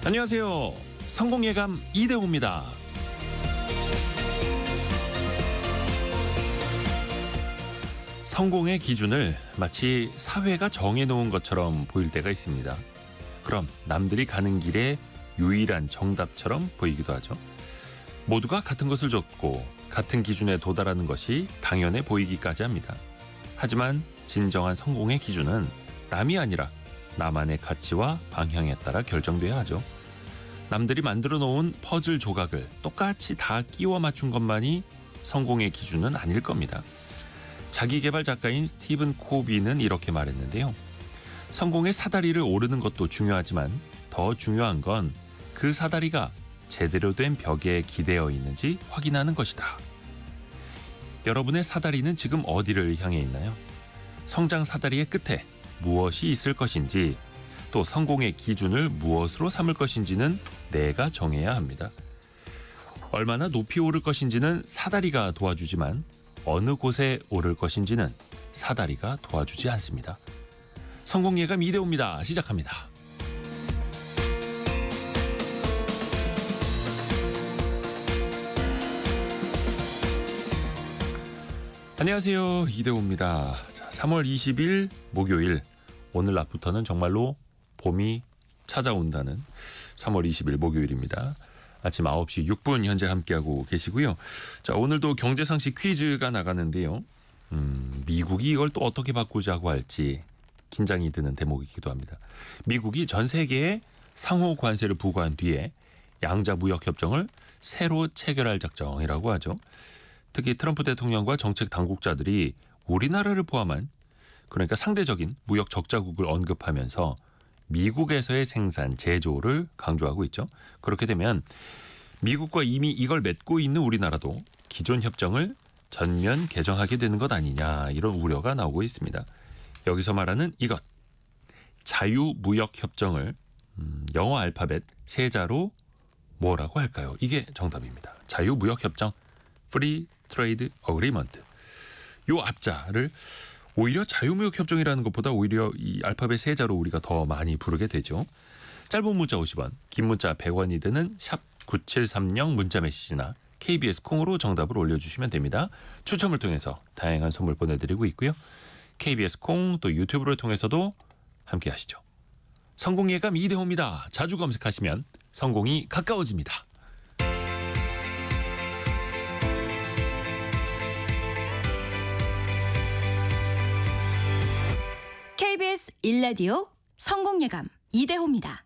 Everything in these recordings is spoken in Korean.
안녕하세요. 성공예감 이대호입니다. 성공의 기준을 마치 사회가 정해놓은 것처럼 보일 때가 있습니다. 그럼 남들이 가는 길에 유일한 정답처럼 보이기도 하죠. 모두가 같은 것을 줬고 같은 기준에 도달하는 것이 당연해 보이기까지 합니다. 하지만 진정한 성공의 기준은 남이 아니라 나만의 가치와 방향에 따라 결정돼야 하죠. 남들이 만들어 놓은 퍼즐 조각을 똑같이 다 끼워 맞춘 것만이 성공의 기준은 아닐 겁니다. 자기개발 작가인 스티븐 코비는 이렇게 말했는데요. 성공의 사다리를 오르는 것도 중요하지만 더 중요한 건 그 사다리가 제대로 된 벽에 기대어 있는지 확인하는 것이다. 여러분의 사다리는 지금 어디를 향해 있나요? 성장 사다리의 끝에 무엇이 있을 것인지, 또 성공의 기준을 무엇으로 삼을 것인지는 내가 정해야 합니다. 얼마나 높이 오를 것인지는 사다리가 도와주지만 어느 곳에 오를 것인지는 사다리가 도와주지 않습니다. 성공예감 이대호입니다. 시작합니다. 안녕하세요. 이대호입니다. 3월 20일 목요일, 오늘 낮부터는 정말로 봄이 찾아온다는 3월 20일 목요일입니다. 아침 9시 6분 현재 함께하고 계시고요. 자, 오늘도 경제상식 퀴즈가 나가는데요. 미국이 이걸 또 어떻게 바꾸자고 할지 긴장이 드는 대목이기도 합니다. 미국이 전 세계에 상호 관세를 부과한 뒤에 양자 무역 협정을 새로 체결할 작정이라고 하죠. 특히 트럼프 대통령과 정책 당국자들이 우리나라를 포함한, 그러니까 상대적인 무역 적자국을 언급하면서 미국에서의 생산, 제조를 강조하고 있죠. 그렇게 되면 미국과 이미 이걸 맺고 있는 우리나라도 기존 협정을 전면 개정하게 되는 것 아니냐, 이런 우려가 나오고 있습니다. 여기서 말하는 이것, 자유무역협정을 영어 알파벳 세자로 뭐라고 할까요? 이게 정답입니다. 자유무역협정, Free Trade Agreement. 요 앞자를 오히려 자유무역협정이라는 것보다 오히려 이 알파벳 세자로 우리가 더 많이 부르게 되죠. 짧은 문자 50원, 긴 문자 100원이 드는 샵 9730 문자 메시지나 KBS 콩으로 정답을 올려주시면 됩니다. 추첨을 통해서 다양한 선물 보내드리고 있고요. KBS 콩 또 유튜브를 통해서도 함께 하시죠. 성공예감 이대호입니다. 자주 검색하시면 성공이 가까워집니다. KBS 1라디오 성공예감 이대호입니다.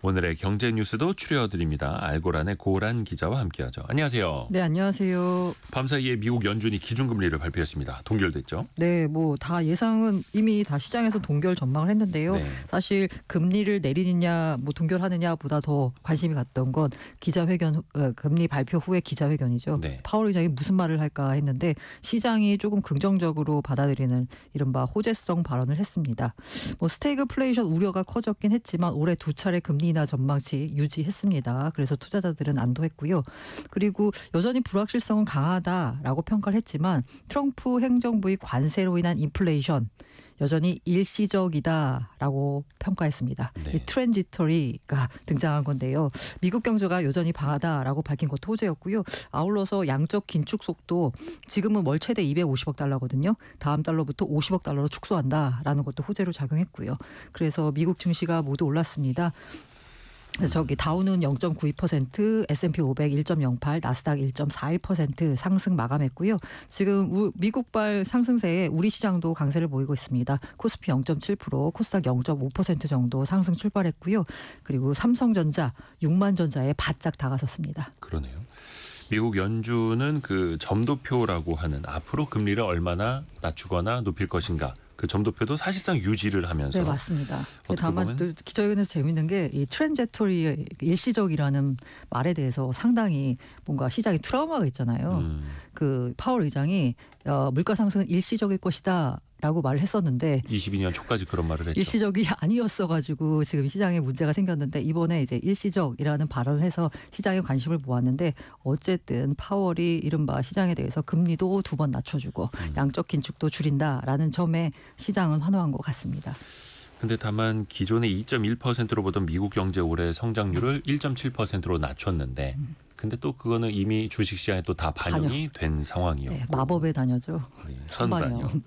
오늘의 경제 뉴스도 추려드립니다. 알고란의 고란 기자와 함께하죠. 안녕하세요. 네, 안녕하세요. 밤사이에 미국 연준이 기준금리를 발표했습니다. 동결됐죠? 네, 뭐 다 예상은 이미 다 시장에서 동결 전망을 했는데요. 네. 사실 금리를 내리느냐, 뭐 동결하느냐보다 더 관심이 갔던 건 기자회견, 금리 발표 후의 기자회견이죠. 네. 파월 의장이 무슨 말을 할까 했는데 시장이 조금 긍정적으로 받아들이는 이른바 호재성 발언을 했습니다. 뭐 스태그플레이션 우려가 커졌긴 했지만 올해 두 차례 금리 전망치 유지했습니다. 그래서 투자자들은 안도했고요. 그리고 여전히 불확실성은 강하다라고 평가를 했지만 트럼프 행정부의 관세로 인한 인플레이션 여전히 일시적이다라고 평가했습니다. 네. 이 트랜지터리가 등장한 건데요. 미국 경제가 여전히 방하다라고 밝힌 것도 호재였고요. 아울러서 양적 긴축 속도 지금은 월 최대 250억 달러거든요. 다음 달러부터 50억 달러로 축소한다라는 것도 호재로 작용했고요. 그래서 미국 증시가 모두 올랐습니다. 저기 다우는 0.92%, S&P 500 1.08, 나스닥 1.41% 상승 마감했고요. 지금 미국발 상승세에 우리 시장도 강세를 보이고 있습니다. 코스피 0.7%, 코스닥 0.5% 정도 상승 출발했고요. 그리고 삼성전자, 6만 전자에 바짝 다가섰습니다. 그러네요. 미국 연준은 그 점도표라고 하는 앞으로 금리를 얼마나 낮추거나 높일 것인가, 그 점도표도 사실상 유지를 하면서. 네, 맞습니다. 다만 또 기자회견에서 재밌는 게 이 트랜제토리 일시적이라는 말에 대해서 상당히 뭔가 시장에 트라우마가 있잖아요. 그 파월 의장이 물가 상승은 일시적일 것이다 라고 말을 했었는데 22년 초까지 그런 말을 했죠. 일시적이 아니었어가지고 지금 시장에 문제가 생겼는데 이번에 이제 일시적이라는 발언을 해서 시장에 관심을 모았는데 어쨌든 파월이 이른바 시장에 대해서 금리도 2번 낮춰주고 양적 긴축도 줄인다라는 점에 시장은 환호한 것 같습니다. 근데 다만 기존의 2.1%로 보던 미국 경제 올해 성장률을 1.7%로 낮췄는데 근데 또 그거는 이미 주식시장에 또 다 반영이 된 상황이었고. 네, 마법의 단어죠. 선반영.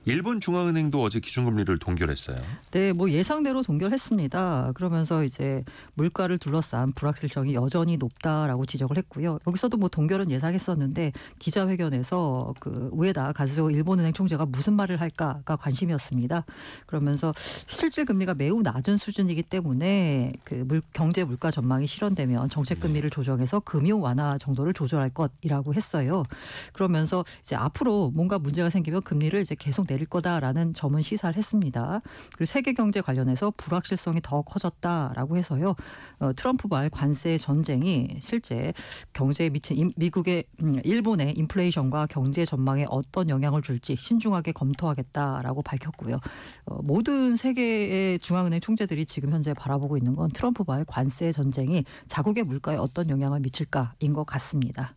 일본 중앙은행도 어제 기준금리를 동결했어요. 네, 뭐 예상대로 동결했습니다. 그러면서 이제 물가를 둘러싼 불확실성이 여전히 높다라고 지적을 했고요. 여기서도 뭐 동결은 예상했었는데 기자회견에서 그 우에다 가즈오 일본은행 총재가 무슨 말을 할까가 관심이었습니다. 그러면서 실질 금리가 매우 낮은 수준이기 때문에 그 경제 물가 전망이 실현되면 정책 금리를 조정해서 금융 완화 정도를 조절할 것이라고 했어요. 그러면서 이제 앞으로 뭔가 문제가 생기면 금리를 이제 계속 내릴 거다라는 점은 시사를 했습니다. 그리고 세계 경제 관련해서 불확실성이 더 커졌다라고 해서요. 트럼프발 관세 전쟁이 실제 경제에 미친 일본의 인플레이션과 경제 전망에 어떤 영향을 줄지 신중하게 검토하겠다라고 밝혔고요. 모든 세계의 중앙은행 총재들이 지금 현재 바라보고 있는 건 트럼프발 관세 전쟁이 자국의 물가에 어떤 영향을 미칠까인 것 같습니다.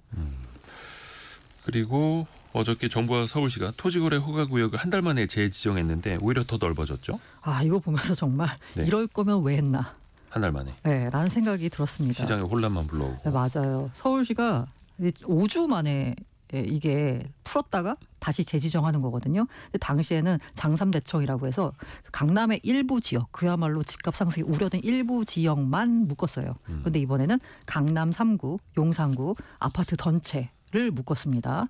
그리고 어저께 정부와 서울시가 토지거래 허가구역을 한 달 만에 재지정했는데 오히려 더 넓어졌죠? 아, 이거 보면서 정말 네. 이럴 거면 왜 했나? 한 달 만에. 네, 라는 생각이 들었습니다. 시장에 혼란만 불러오고. 네, 맞아요. 서울시가 5주 만에 이게 풀었다가 다시 재지정하는 거거든요. 근데 당시에는 장삼대청이라고 해서 강남의 일부 지역, 그야말로 집값 상승이 우려된 일부 지역만 묶었어요. 그런데 이번에는 강남 3구, 용산구 아파트 전체를 묶었습니다.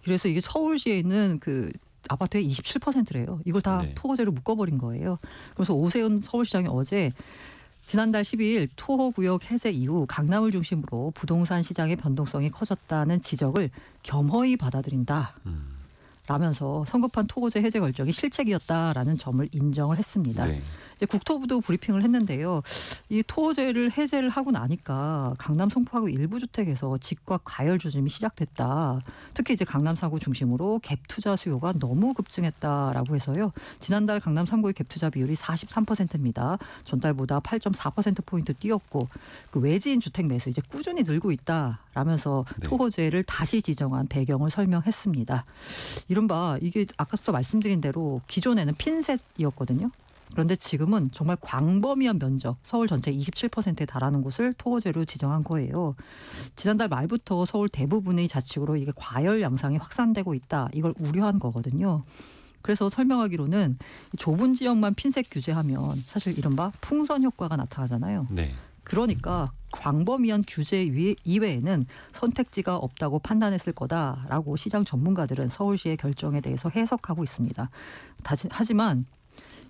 그래서 이게 서울시에 있는 그 아파트의 27%래요. 이걸 다 네. 토거제로 묶어버린 거예요. 그래서 오세훈 서울시장이 어제 지난달 12일 토호구역 해제 이후 강남을 중심으로 부동산 시장의 변동성이 커졌다는 지적을 겸허히 받아들인다. 라면서 성급한 토거제 해제 결정이 실책이었다라는 점을 인정을 했습니다. 네. 이제 국토부도 브리핑을 했는데요. 이 토거제를 해제를 하고 나니까 강남 송파구 일부 주택에서 집과 과열 조짐이 시작됐다. 특히 이제 강남 4구 중심으로 갭 투자 수요가 너무 급증했다라고 해서요. 지난달 강남 3구의 갭 투자 비율이 43%입니다. 전달보다 8.4%포인트 뛰었고 그 외지인 주택 매수 이제 꾸준히 늘고 있다라면서 네. 토거제를 다시 지정한 배경을 설명했습니다. 이른바 이게 아까서 말씀드린 대로 기존에는 핀셋이었거든요. 그런데 지금은 정말 광범위한 면적, 서울 전체 27%에 달하는 곳을 토거제로 지정한 거예요. 지난달 말부터 서울 대부분의 자치구로 이게 과열 양상이 확산되고 있다. 이걸 우려한 거거든요. 그래서 설명하기로는 좁은 지역만 핀셋 규제하면 사실 이른바 풍선 효과가 나타나잖아요. 네. 그러니까 광범위한 규제 이외에는 선택지가 없다고 판단했을 거다라고 시장 전문가들은 서울시의 결정에 대해서 해석하고 있습니다. 하지만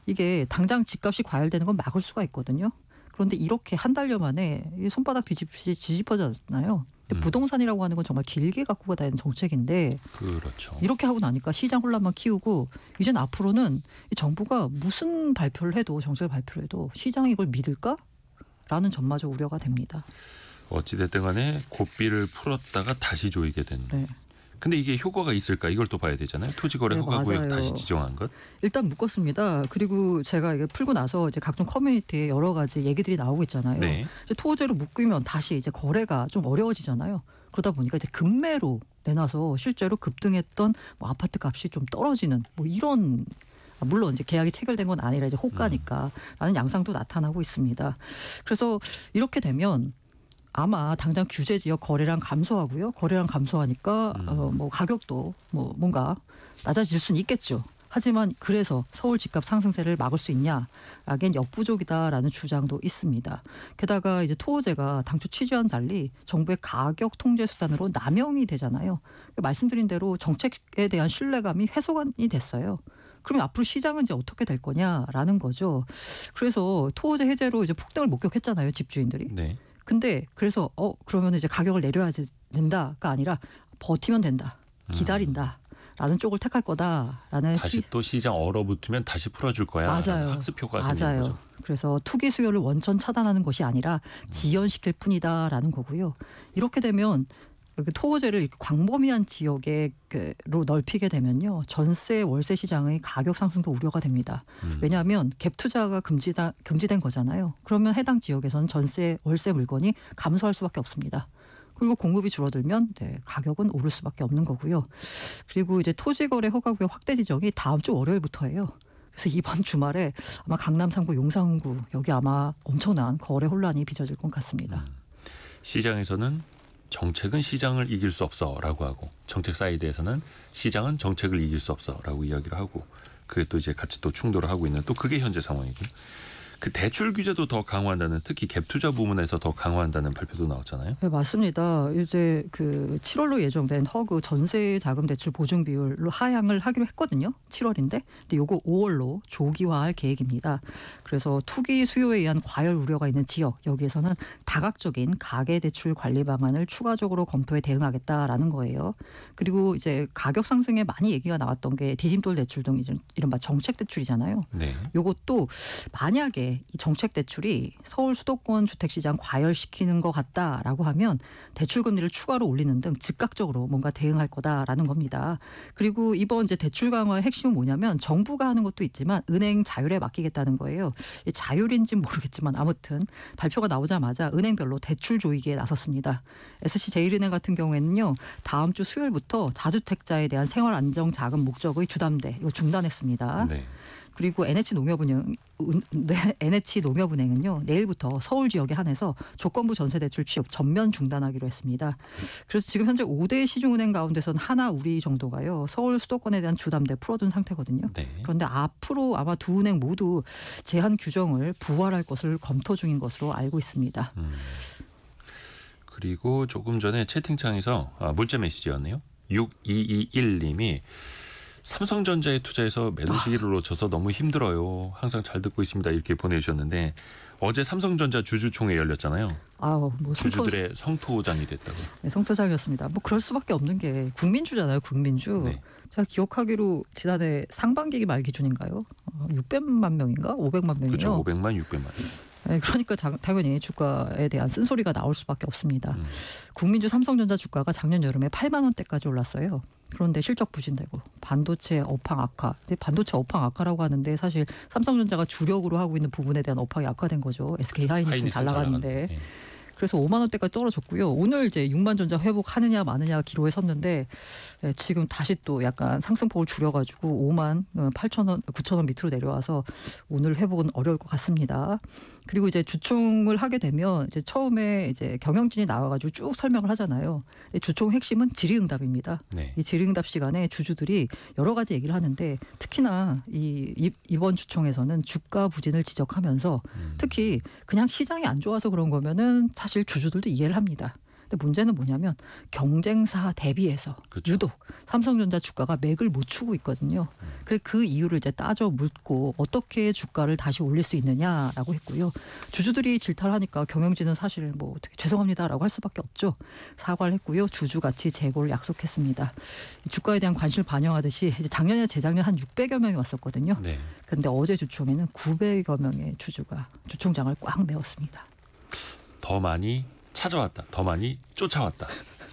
이게 당장 집값이 과열되는 건 막을 수가 있거든요. 그런데 이렇게 한 달여 만에 손바닥 뒤집듯이 뒤집어졌잖아요. 부동산이라고 하는 건 정말 길게 갖고 가야 되는 정책인데 그렇죠. 이렇게 하고 나니까 시장 혼란만 키우고 이젠 앞으로는 정부가 무슨 발표를 해도 정책을 발표를 해도 시장이 이걸 믿을까? 라는 점마저 우려가 됩니다. 어찌됐든 간에 고삐를 풀었다가 다시 조이게 된. 네. 근데 이게 효과가 있을까? 이걸 또 봐야 되잖아요. 토지거래 네, 허가구역 맞아요. 다시 지정한 것. 일단 묶었습니다. 그리고 제가 이게 풀고 나서 이제 각종 커뮤니티에 여러 가지 얘기들이 나오고 있잖아요. 네. 이제 토지로 묶이면 다시 이제 거래가 좀 어려워지잖아요. 그러다 보니까 이제 급매로 내놔서 실제로 급등했던 뭐 아파트 값이 좀 떨어지는 뭐 이런 물론 이제 계약이 체결된 건 아니라 이제 호가니까라는 양상도 나타나고 있습니다. 그래서 이렇게 되면 아마 당장 규제 지역 거래량 감소하고요. 거래량 감소하니까 뭐 가격도 뭐 뭔가 낮아질 수는 있겠죠. 하지만 그래서 서울 집값 상승세를 막을 수 있냐라기엔 역부족이다라는 주장도 있습니다. 게다가 이제 토호제가 당초 취지와는 달리 정부의 가격 통제 수단으로 남용이 되잖아요. 말씀드린 대로 정책에 대한 신뢰감이 훼손이 됐어요. 그러면 앞으로 시장은 이제 어떻게 될 거냐라는 거죠. 그래서 토호제 해제로 이제 폭등을 목격했잖아요, 집주인들이. 네. 근데 그래서 그러면 이제 가격을 내려야 된다가 아니라 버티면 된다, 기다린다라는 쪽을 택할 거다라는 다시 또 시장 얼어붙으면 다시 풀어줄 거야. 맞아요. 학습 효과가 생기는 거죠. 그래서 투기 수요를 원천 차단하는 것이 아니라 지연시킬 뿐이다라는 거고요. 이렇게 되면 토호제를 이렇게 광범위한 지역으로 넓히게 되면요. 전세 월세 시장의 가격 상승도 우려가 됩니다. 왜냐하면 갭 투자가 금지된 거잖아요. 그러면 해당 지역에서는 전세 월세 물건이 감소할 수밖에 없습니다. 그리고 공급이 줄어들면 가격은 오를 수밖에 없는 거고요. 그리고 이제 토지거래 허가구역 확대 지정이 다음 주 월요일부터예요. 그래서 이번 주말에 아마 강남 3구 용산구 여기 아마 엄청난 거래 혼란이 빚어질 것 같습니다. 시장에서는 정책은 시장을 이길 수 없어라고 하고 정책 사이드에서는 시장은 정책을 이길 수 없어라고 이야기를 하고 그게 또 이제 같이 또 충돌을 하고 있는 또 그게 현재 상황이고 그 대출 규제도 더 강화한다는 특히 갭 투자 부문에서 더 강화한다는 발표도 나왔잖아요. 네, 맞습니다. 이제 그 7월로 예정된 허그 전세 자금 대출 보증 비율로 하향을 하기로 했거든요. 7월인데. 근데 요거 5월로 조기화할 계획입니다. 그래서 투기 수요에 의한 과열 우려가 있는 지역 여기에서는 다각적인 가계 대출 관리 방안을 추가적으로 검토해 대응하겠다라는 거예요. 그리고 이제 가격 상승에 많이 얘기가 나왔던 게 디딤돌 대출 등 이른바 정책 대출이잖아요. 네. 요것도 만약에 이 정책 대출이 서울 수도권 주택시장 과열시키는 것 같다라고 하면 대출 금리를 추가로 올리는 등 즉각적으로 뭔가 대응할 거다라는 겁니다. 그리고 이번 이제 대출 강화의 핵심은 뭐냐면 정부가 하는 것도 있지만 은행 자율에 맡기겠다는 거예요. 이 자율인지는 모르겠지만 아무튼 발표가 나오자마자 은행별로 대출 조이기에 나섰습니다. SC제일은행 같은 경우에는요. 다음 주 수요일부터 다주택자에 대한 생활안정자금 목적의 주담대 이거 중단했습니다. 네. 그리고 NH농협은행은요. 내일부터 서울 지역에 한해서 조건부 전세대출 취업 전면 중단하기로 했습니다. 그래서 지금 현재 5대 시중은행 가운데선 하나우리 정도가요. 서울 수도권에 대한 주담대 풀어둔 상태거든요. 네. 그런데 앞으로 아마 두 은행 모두 제한 규정을 부활할 것을 검토 중인 것으로 알고 있습니다. 그리고 조금 전에 채팅창에서 문자 메시지였네요. 6221님이 삼성전자에 투자해서 매도 시기를 놓쳐서 너무 힘들어요. 항상 잘 듣고 있습니다. 이렇게 보내주셨는데 어제 삼성전자 주주총회 열렸잖아요. 뭐 주주들의 성토장이 됐다고. 네, 성토장이었습니다. 뭐 그럴 수밖에 없는 게 국민주잖아요. 국민주. 네. 제가 기억하기로 지난해 상반기 말 기준인가요? 600만 명인가? 500만 명이요. 그렇죠. 500만, 600만. 네, 그러니까 당연히 주가에 대한 쓴소리가 나올 수밖에 없습니다. 국민주 삼성전자 주가가 작년 여름에 8만 원대까지 올랐어요. 그런데 실적 부진되고 반도체 업황 악화. 근데 반도체 업황 악화라고 하는데 사실 삼성전자가 주력으로 하고 있는 부분에 대한 업황이 악화된 거죠. SK 하이닉스는 잘 나갔는데. 네. 그래서 5만 원대까지 떨어졌고요. 오늘 이제 6만 전자 회복하느냐 마느냐 기로에 섰는데 지금 다시 또 약간 상승폭을 줄여가지고 5만 8천 원, 9천 원 밑으로 내려와서 오늘 회복은 어려울 것 같습니다. 그리고 이제 주총을 하게 되면 이제 처음에 이제 경영진이 나와가지고 쭉 설명을 하잖아요. 주총 핵심은 질의응답입니다. 네. 이 질의응답 시간에 주주들이 여러 가지 얘기를 하는데 특히나 이번 주총에서는 주가 부진을 지적하면서 특히 그냥 시장이 안 좋아서 그런 거면은 사실 주주들도 이해를 합니다. 근데 문제는 뭐냐면 경쟁사 대비해서 그렇죠. 유독 삼성전자 주가가 맥을 못 추고 있거든요. 그 이유를 이제 따져 묻고 어떻게 주가를 다시 올릴 수 있느냐라고 했고요. 주주들이 질타를 하니까 경영진은 사실 뭐 어떻게 죄송합니다라고 할 수밖에 없죠. 사과를 했고요. 주주 가치 재고를 약속했습니다. 주가에 대한 관심을 반영하듯이 이제 작년에 재작년 한 600여 명이 왔었거든요. 네. 근데 어제 주총에는 900여 명의 주주가 주총장을 꽉 메웠습니다. 더 많이 찾아왔다. 더 많이 쫓아왔다.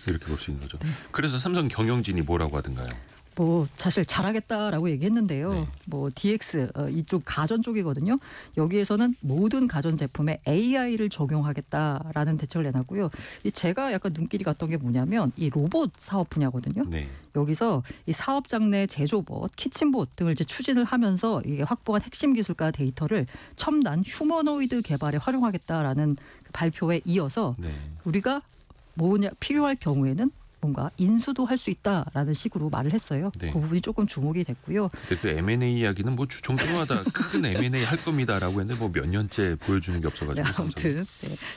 이렇게 볼 수 있는 거죠. 네. 그래서 삼성 경영진이 뭐라고 하던가요? 뭐 사실 잘하겠다라고 얘기했는데요. 네. 뭐 DX 이쪽 가전 쪽이거든요. 여기에서는 모든 가전 제품에 AI를 적용하겠다라는 대책을 내놨고요. 제가 약간 눈길이 갔던 게 뭐냐면 이 로봇 사업 분야거든요. 네. 여기서 이 사업장 내 제조봇, 키친봇 등을 이제 추진을 하면서 이게 확보한 핵심 기술과 데이터를 첨단 휴머노이드 개발에 활용하겠다라는 발표에 이어서 네. 우리가 필요할 경우에는 뭔가 인수도 할 수 있다라는 식으로 말을 했어요. 네. 그 부분이 조금 주목이 됐고요. 근데 그 M&A 이야기는 뭐 주총 때마다 큰 M&A 할 겁니다라고 했는데 뭐 몇 년째 보여주는 게 없어가지고. 네, 아무튼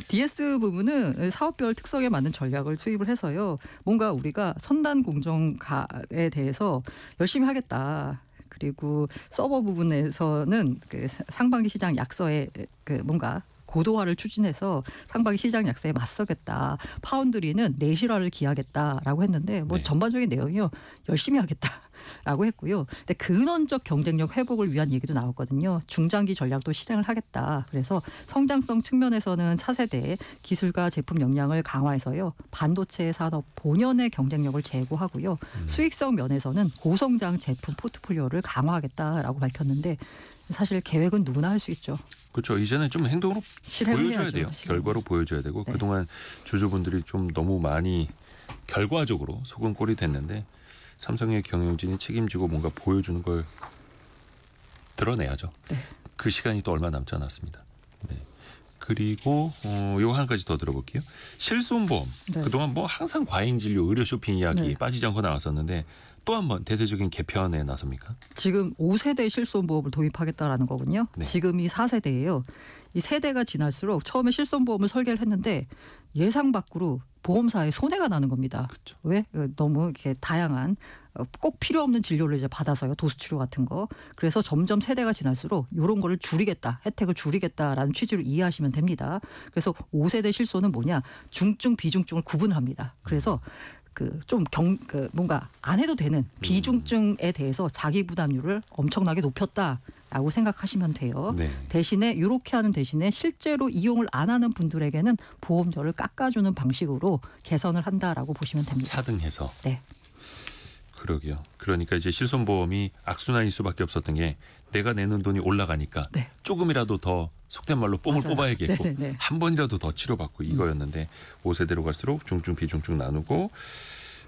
DS 부분은 사업별 특성에 맞는 전략을 수입을 해서요. 뭔가 우리가 선단 공정가에 대해서 열심히 하겠다. 그리고 서버 부분에서는 그 상반기 시장 약서에 그 뭔가 고도화를 추진해서 상반기 시장 약세에 맞서겠다. 파운드리는 내실화를 기하겠다라고 했는데 뭐 네. 전반적인 내용이요. 열심히 하겠다라고 했고요. 근데 근원적 경쟁력 회복을 위한 얘기도 나왔거든요. 중장기 전략도 실행을 하겠다. 그래서 성장성 측면에서는 차세대 기술과 제품 역량을 강화해서요. 반도체 산업 본연의 경쟁력을 제고하고요. 수익성 면에서는 고성장 제품 포트폴리오를 강화하겠다라고 밝혔는데 사실 계획은 누구나 할 수 있죠. 그렇죠. 이제는 좀 행동으로 보여줘야 해야죠. 돼요. 실행. 결과로 보여줘야 되고 네. 그동안 주주분들이 좀 너무 많이 결과적으로 속은 꼴이 됐는데 삼성의 경영진이 책임지고 뭔가 보여주는 걸 드러내야죠. 네. 그 시간이 또 얼마 남지 않았습니다. 네. 그리고 요거 한 가지 더 들어볼게요. 실손보험. 네. 그동안 뭐 항상 과잉진료, 의료 쇼핑 이야기 네. 빠지지 않고 나왔었는데 또 한 번 대대적인 개편에 나섭니까? 지금 5세대 실손보험을 도입하겠다라는 거군요. 네. 지금이 4세대예요. 이 세대가 지날수록 처음에 실손보험을 설계를 했는데 예상 밖으로 보험사에 손해가 나는 겁니다. 그렇죠. 왜? 너무 이렇게 다양한 꼭 필요 없는 진료를 이제 받아서요. 도수치료 같은 거. 그래서 점점 세대가 지날수록 이런 거를 줄이겠다. 혜택을 줄이겠다라는 취지로 이해하시면 됩니다. 그래서 5세대 실손은 뭐냐? 중증, 비중증을 구분을 합니다. 그래서 뭔가 안 해도 되는 비중증에 대해서 자기 부담률을 엄청나게 높였다라고 생각하시면 돼요. 네. 대신에 이렇게 하는 대신에 실제로 이용을 안 하는 분들에게는 보험료를 깎아주는 방식으로 개선을 한다라고 보시면 됩니다. 차등해서. 네. 그러게요. 그러니까 이제 실손보험이 악순환일 수밖에 없었던 게 내가 내는 돈이 올라가니까 네. 조금이라도 더 속된 말로 뽕을 맞아요. 뽑아야겠고 네네네. 한 번이라도 더 치료받고 이거였는데 5세대로 갈수록 중증 비중증 나누고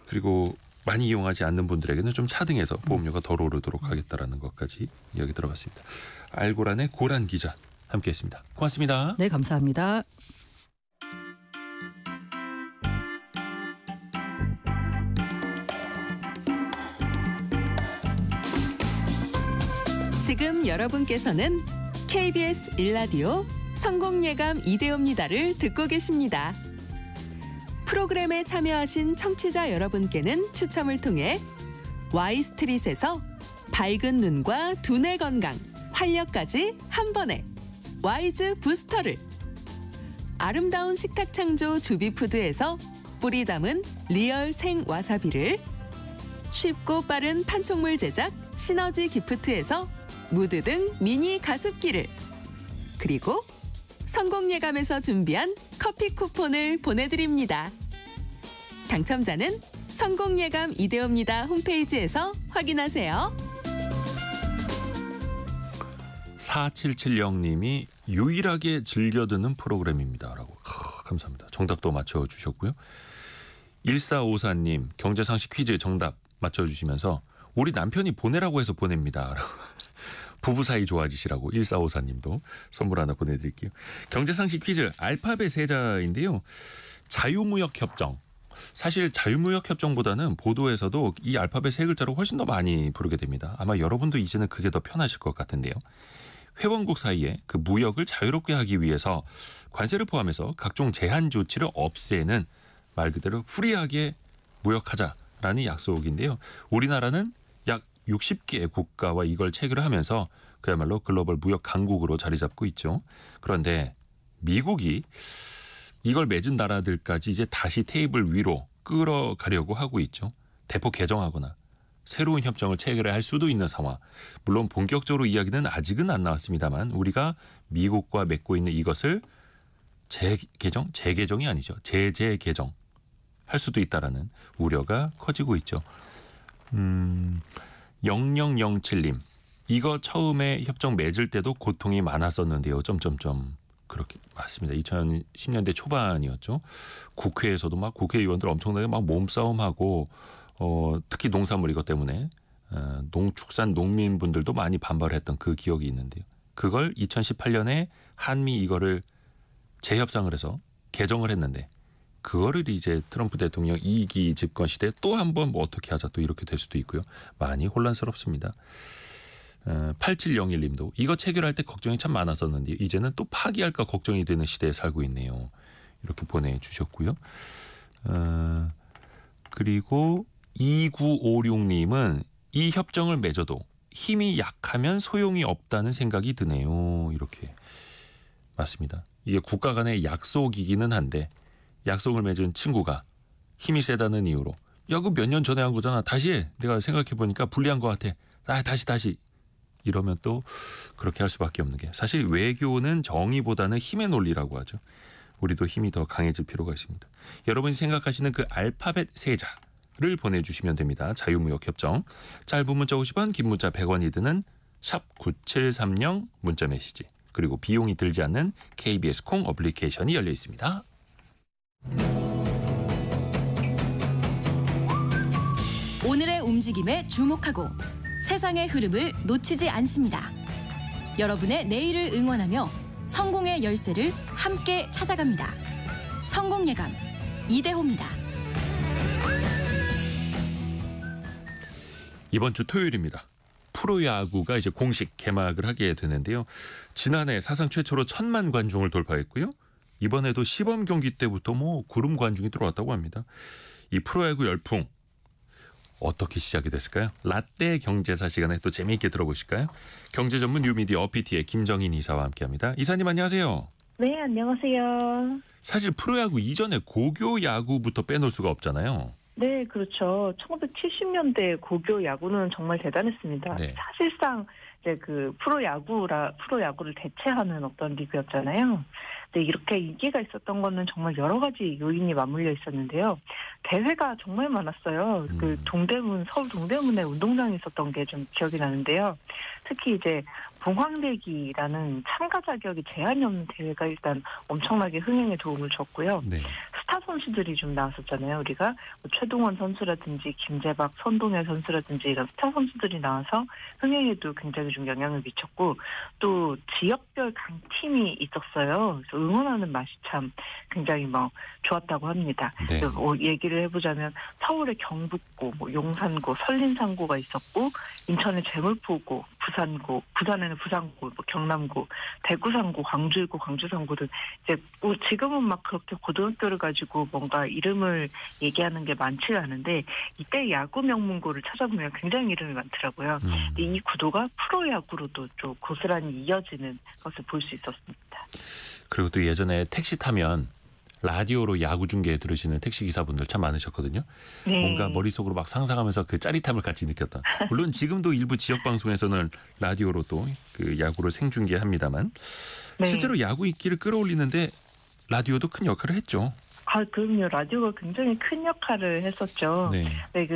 그리고 많이 이용하지 않는 분들에게는 좀 차등해서 보험료가 덜 오르도록 하겠다라는 것까지 이야기 들어봤습니다. 알고란의 고란 기자 함께했습니다. 고맙습니다. 네, 감사합니다. 지금 여러분께서는 KBS 1라디오 성공예감 이대호입니다를 듣고 계십니다. 프로그램에 참여하신 청취자 여러분께는 추첨을 통해 Y스트릿에서 밝은 눈과 두뇌 건강, 활력까지 한 번에 와이즈 부스터를, 아름다운 식탁 창조 주비푸드에서 뿌리 담은 리얼 생 와사비를, 쉽고 빠른 판촉물 제작 시너지 기프트에서 무드 등 미니 가습기를, 그리고 성공예감에서 준비한 커피 쿠폰을 보내드립니다. 당첨자는 성공예감 이대호입니다 홈페이지에서 확인하세요. 4770님이 유일하게 즐겨 듣는 프로그램입니다라고. 감사합니다. 정답도 맞춰주셨고요. 1454님 경제상식 퀴즈 정답 맞춰주시면서 우리 남편이 보내라고 해서 보냅니다. 부부 사이 좋아지시라고 1454님도 선물 하나 보내드릴게요. 경제상식 퀴즈 알파벳 세자인데요. 자유무역협정. 사실 자유무역협정보다는 보도에서도 이 알파벳 세 글자로 훨씬 더 많이 부르게 됩니다. 아마 여러분도 이제는 그게 더 편하실 것 같은데요. 회원국 사이에 그 무역을 자유롭게 하기 위해서 관세를 포함해서 각종 제한 조치를 없애는 말 그대로 프리하게 무역하자라는 약속인데요. 우리나라는 약 60개 국가와 이걸 체결하면서 그야말로 글로벌 무역 강국으로 자리 잡고 있죠. 그런데 미국이 이걸 맺은 나라들까지 이제 다시 테이블 위로 끌어가려고 하고 있죠. 대폭 개정하거나 새로운 협정을 체결할 수도 있는 상황. 물론 본격적으로 이야기는 아직은 안 나왔습니다만 우리가 미국과 맺고 있는 이것을 재개정이 아니죠. 재개정 할 수도 있다라는 우려가 커지고 있죠. 0007님 이거 처음에 협정 맺을 때도 고통이 많았었는데요. 그렇게 맞습니다. 2010년대 초반이었죠. 국회에서도 막 국회의원들 엄청나게 막 몸싸움하고 특히 농산물 이것 때문에 농축산 농민분들도 많이 반발했던 그 기억이 있는데요. 그걸 2018년에 한미 이거를 재협상을 해서 개정을 했는데 그거를 이제 트럼프 대통령 2기 집권 시대에 또 한 번 뭐 어떻게 하자 또 이렇게 될 수도 있고요. 많이 혼란스럽습니다. 8701님도 이거 체결할 때 걱정이 참 많았었는데 이제는 또 파기할까 걱정이 되는 시대에 살고 있네요. 이렇게 보내주셨고요. 그리고 2956님은 이 협정을 맺어도 힘이 약하면 소용이 없다는 생각이 드네요. 이렇게 맞습니다. 이게 국가 간의 약속이기는 한데 약속을 맺은 친구가 힘이 세다는 이유로 야, 그 몇 년 전에 한 거잖아. 다시 해. 내가 생각해보니까 불리한 것 같아. 다시. 이러면 또 그렇게 할 수밖에 없는 게 사실 외교는 정의보다는 힘의 논리라고 하죠. 우리도 힘이 더 강해질 필요가 있습니다. 여러분이 생각하시는 그 알파벳 세자를 보내주시면 됩니다. 자유무역협정. 짧은 문자 50원, 긴 문자 100원이 드는 샵 9730 문자 메시지. 그리고 비용이 들지 않는 KBS 콩 어플리케이션이 열려 있습니다. 오늘의 움직임에 주목하고 세상의 흐름을 놓치지 않습니다. 여러분의 내일을 응원하며 성공의 열쇠를 함께 찾아갑니다. 성공예감 이대호입니다. 이번 주 토요일입니다. 프로야구가 이제 공식 개막을 하게 되는데요. 지난해 사상 최초로 1,000만 관중을 돌파했고요. 이번에도 시범 경기 때부터 구름 관중이 들어왔다고 합니다. 이 프로야구 열풍 어떻게 시작이 됐을까요? 라떼 경제사 시간에 또 재미있게 들어보실까요? 경제 전문 뉴미디어 어피티의 김정인 이사와 함께합니다. 이사님 안녕하세요. 네, 안녕하세요. 사실 프로야구 이전에 고교 야구부터 빼놓을 수가 없잖아요. 네, 그렇죠. 1970년대 고교 야구는 정말 대단했습니다. 네. 사실상 이제 그 프로야구를 대체하는 어떤 리그였잖아요. 네, 이렇게 인기가 있었던 거는 정말 여러 가지 요인이 맞물려 있었는데요. 대회가 정말 많았어요. 그 서울 동대문에 운동장이 있었던 게 좀 기억이 나는데요. 특히 이제 봉황대기라는 참가 자격이 제한이 없는 대회가 일단 엄청나게 흥행에 도움을 줬고요. 네. 스타 선수들이 좀 나왔었잖아요. 우리가 최동원 선수라든지 김재박, 선동열 선수라든지 이런 스타 선수들이 나와서 흥행에도 굉장히 좀 영향을 미쳤고 또 지역별 강팀이 있었어요. 그래서 응원하는 맛이 참 굉장히 좋았다고 합니다. 네. 얘기를 해보자면 서울의 경북고, 용산고, 설림산고가 있었고 인천의 제물포고, 부산에는 부산고, 경남고, 대구산고, 광주일고, 광주산고 등 이제 지금은 막 그렇게 고등학교를 가지고 뭔가 이름을 얘기하는 게 많지가 않은데 이때 야구 명문고를 찾아보면 굉장히 이름이 많더라고요. 이 구도가 프로야구로도 좀 고스란히 이어지는 것을 볼 수 있었습니다. 그리고 또 예전에 택시 타면 라디오로 야구 중계 들으시는 택시기사분들 참 많으셨거든요. 네. 뭔가 머릿속으로 막 상상하면서 그 짜릿함을 같이 느꼈다. 물론 지금도 일부 지역방송에서는 라디오로 또 그 야구를 생중계합니다만 네. 실제로 야구 인기를 끌어올리는데 라디오도 큰 역할을 했죠. 그럼요. 라디오가 굉장히 큰 역할을 했었죠. 네. 네,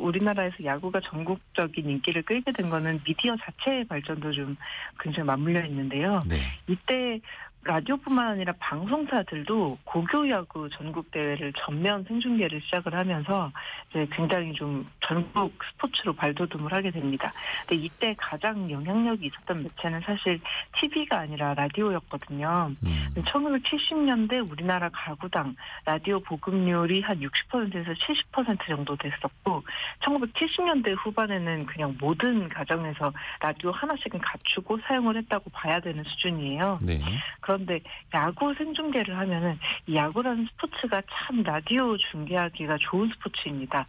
우리나라에서 야구가 전국적인 인기를 끌게 된 거는 미디어 자체의 발전도 좀 굉장히 맞물려 있는데요. 네. 이때 라디오뿐만 아니라 방송사들도 고교야구 전국대회를 전면 생중계를 시작을 하면서 이제 굉장히 좀 전국 스포츠로 발돋움을 하게 됩니다. 근데 이때 가장 영향력이 있었던 매체는 사실 TV가 아니라 라디오였거든요. 1970년대 우리나라 가구당 라디오 보급률이 한 60%에서 70% 정도 됐었고 1970년대 후반에는 그냥 모든 가정에서 라디오 하나씩은 갖추고 사용을 했다고 봐야 되는 수준이에요. 네. 그런데 야구 생중계를 하면은 이 야구라는 스포츠가 참 라디오 중계하기가 좋은 스포츠입니다.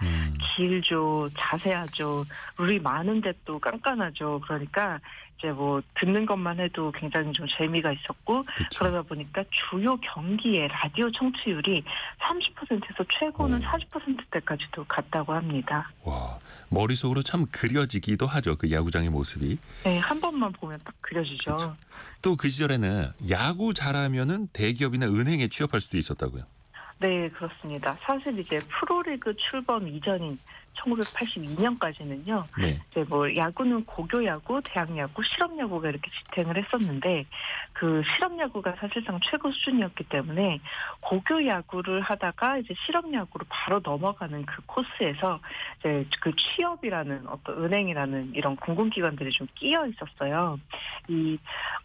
길죠, 자세하죠, 룰이 많은데 또 깐깐하죠. 그러니까 이제 듣는 것만 해도 굉장히 좀 재미가 있었고 그쵸. 그러다 보니까 주요 경기의 라디오 청취율이 30%에서 최고는 40%대까지도 갔다고 합니다. 와, 머릿속으로 참 그려지기도 하죠. 그 야구장의 모습이. 네, 한 번만 보면 딱 그려지죠. 또 그 시절에는 야구 잘하면은 대기업이나 은행에 취업할 수도 있었다고요. 네, 그렇습니다. 사실 이제 프로리그 출범 이전인 1982년까지는요. 네. 이제 야구는 고교야구, 대학야구, 실업야구가 이렇게 지탱을 했었는데 그 실업야구가 사실상 최고 수준이었기 때문에 고교야구를 하다가 이제 실업야구로 바로 넘어가는 그 코스에서 이제 그 취업이라는 어떤 은행이라는 이런 공공기관들이 좀 끼어 있었어요.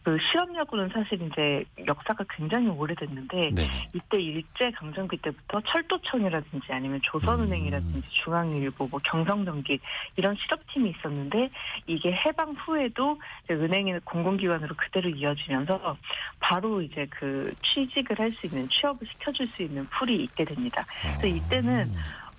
그 실업야구는 사실 이제 역사가 굉장히 오래됐는데 네. 이때 일제 강점기 때부터 철도청이라든지 아니면 조선은행이라든지 중앙일보, 경성전기 이런 실업팀이 있었는데 이게 해방 후에도 이제 은행이나 공공기관으로 그대로 이어지면서 바로 이제 그 취직을 할 수 있는 취업을 시켜줄 수 있는 풀이 있게 됩니다. 그래서 이때는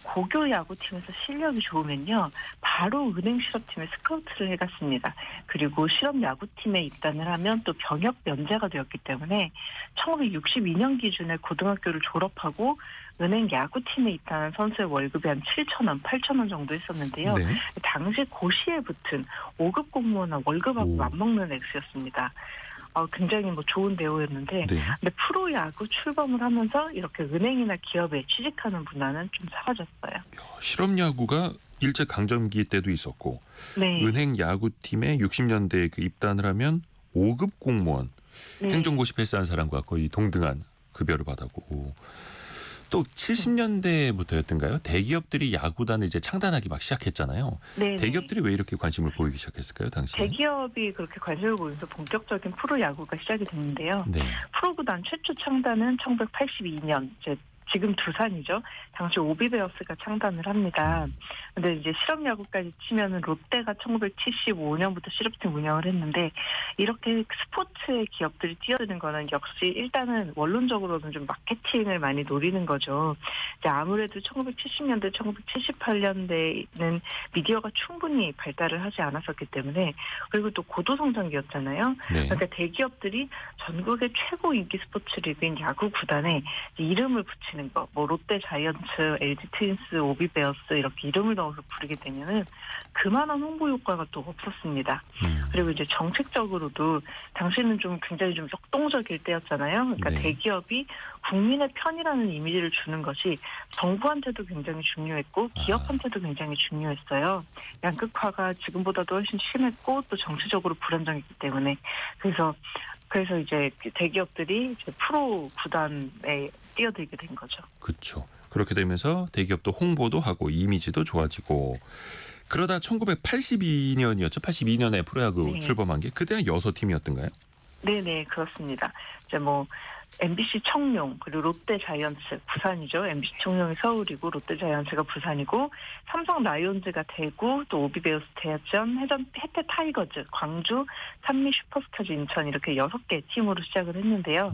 고교 야구팀에서 실력이 좋으면요 바로 은행 실업팀에 스카우트를 해갔습니다. 그리고 실업 야구팀에 입단을 하면 또 병역 면제가 되었기 때문에 1962년 기준에 고등학교를 졸업하고 은행 야구팀에 입단한 선수의 월급이 한 7,000원, 8,000원 정도 했었는데요. 네. 당시 고시에 붙은 5급 공무원은 월급하고 맞먹는 액수였습니다. 굉장히 좋은 대우였는데 네. 근데 프로야구 출범을 하면서 이렇게 은행이나 기업에 취직하는 문화는 좀 사라졌어요. 실업야구가 일제 강점기 때도 있었고 네. 은행 야구팀에 60년대에 그 입단을 하면 5급 공무원 네. 행정고시 패스한 사람과 거의 동등한 급여를 받았고 또 70년대부터였던가요? 대기업들이 야구단을 이제 창단하기 막 시작했잖아요. 네. 대기업들이 왜 이렇게 관심을 보이기 시작했을까요, 당시에? 대기업이 그렇게 관심을 보이면서 본격적인 프로야구가 시작이 됐는데요. 네. 프로구단 최초 창단은 1982년, 지금 두산이죠. 당시 오비베어스가 창단을 합니다. 근데 이제 실업야구까지 치면은 롯데가 1975년부터 실업팀 운영을 했는데, 이렇게 스포츠의 기업들이 뛰어드는 거는 역시 일단은 원론적으로는 좀 마케팅을 많이 노리는 거죠. 이제 아무래도 1970년대, 1978년대에는 미디어가 충분히 발달을 하지 않았었기 때문에, 그리고 또 고도성장기였잖아요. 네. 그러니까 대기업들이 전국의 최고 인기 스포츠 리그인 야구 구단에 이름을 붙이는 거, 뭐 롯데 자이언츠, LG 트윈스, 오비베어스 이렇게 이름을 넣어서 부르게 되면은 그만한 홍보 효과가 또 없었습니다. 그리고 이제 정책적으로도 당시는 좀 굉장히 좀 역동적일 때였잖아요. 그러니까 네. 대기업이 국민의 편이라는 이미지를 주는 것이 정부한테도 굉장히 중요했고 기업한테도 굉장히 중요했어요. 양극화가 지금보다도 훨씬 심했고 또 정치적으로 불안정했기 때문에 그래서 이제 대기업들이 이제 프로 구단에 뛰어들게 된 거죠. 그렇죠. 그렇게 되면서 대기업도 홍보도 하고 이미지도 좋아지고 그러다 1982년이었죠. 82년에 프로야구 네. 출범한 게 그때는 6팀이었던가요? 네네 그렇습니다. 이제 뭐 MBC 청룡 그리고 롯데 자이언츠 부산이죠. MBC 청룡이 서울이고 롯데 자이언츠가 부산이고 삼성 라이온즈가 대구 또 오비베어스 대전 해태 타이거즈 광주 산미 슈퍼스타즈 인천 이렇게 6개 팀으로 시작을 했는데요.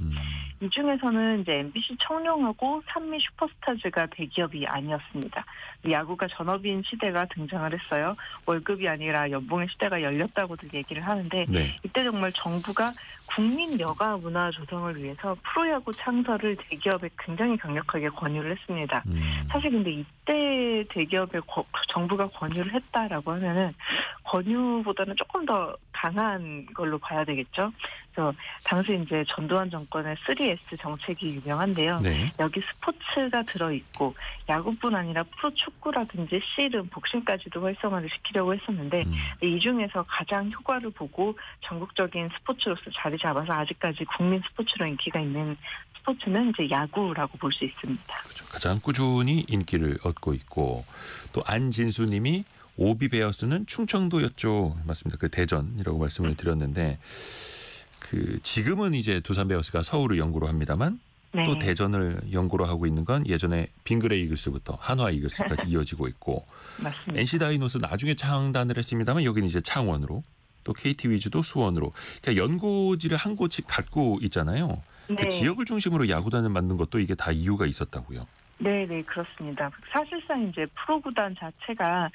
이 중에서는 이제 MBC 청룡하고 산미 슈퍼스타즈가 대기업이 아니었습니다. 야구가 전업인 시대가 등장을 했어요. 월급이 아니라 연봉의 시대가 열렸다고들 얘기를 하는데 네. 이때 정말 정부가 국민 여가 문화 조성을 위해서 프로야구 창설을 대기업에 굉장히 강력하게 권유를 했습니다. 사실 근데 이때 대기업에 정부가 권유를 했다라고 하면은 권유보다는 조금 더 강한 걸로 봐야 되겠죠. 그래서 당시 이제 전두환 정권의 3S 정책이 유명한데요. 네. 여기 스포츠가 들어있고 야구뿐 아니라 프로축구라든지 씨름, 복싱까지도 활성화를 시키려고 했었는데 이 중에서 가장 효과를 보고 전국적인 스포츠로서 자리 잡아서 아직까지 국민 스포츠로 인기가 있는 스포츠는 이제 야구라고 볼 수 있습니다. 그렇죠. 가장 꾸준히 인기를 얻고 있고 또 안진수님이 오비베어스는 충청도였죠. 맞습니다. 그 대전이라고 말씀을 드렸는데 그 지금은 이제 두산 베어스가 서울을 연고로 합니다만 네. 또 대전을 연고로 하고 있는 건 예전에 빙그레 이글스부터 한화 이글스까지 이어지고 있고 맞습니다. NC 다이노스 나중에 창단을 했습니다만 여기는 이제 창원으로 또 KT 위즈도 수원으로 그러니까 연고지를 한 곳이 갖고 있잖아요. 네. 그 지역을 중심으로 야구단을 만든 것도 이게 다 이유가 있었다고요. 네, 그렇습니다. 사실상 이제 프로구단 자체가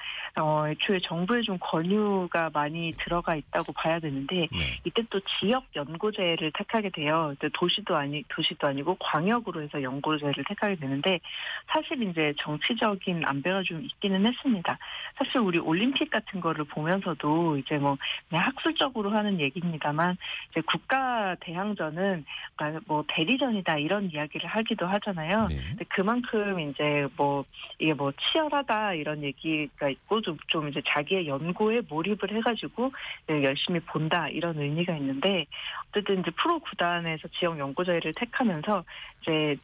애초에 정부의 좀 권유가 많이 들어가 있다고 봐야 되는데 네. 이때 또 지역 연고제를 택하게 돼요. 도시도 아니고 광역으로 해서 연고제를 택하게 되는데 사실 이제 정치적인 안배가 좀 있기는 했습니다. 사실 우리 올림픽 같은 거를 보면서도 이제 뭐 그냥 학술적으로 하는 얘기입니다만 이제 국가 대항전은 뭐 대리전이다 이런 이야기를 하기도 하잖아요. 네. 근데 그만큼 이제 뭐 이게 뭐 치열하다 이런 얘기가 있고 좀 이제 자기의 연고에 몰입을 해가지고 열심히 본다 이런 의미가 있는데 어쨌든 이제 프로 구단에서 지역 연고제를 택하면서 이제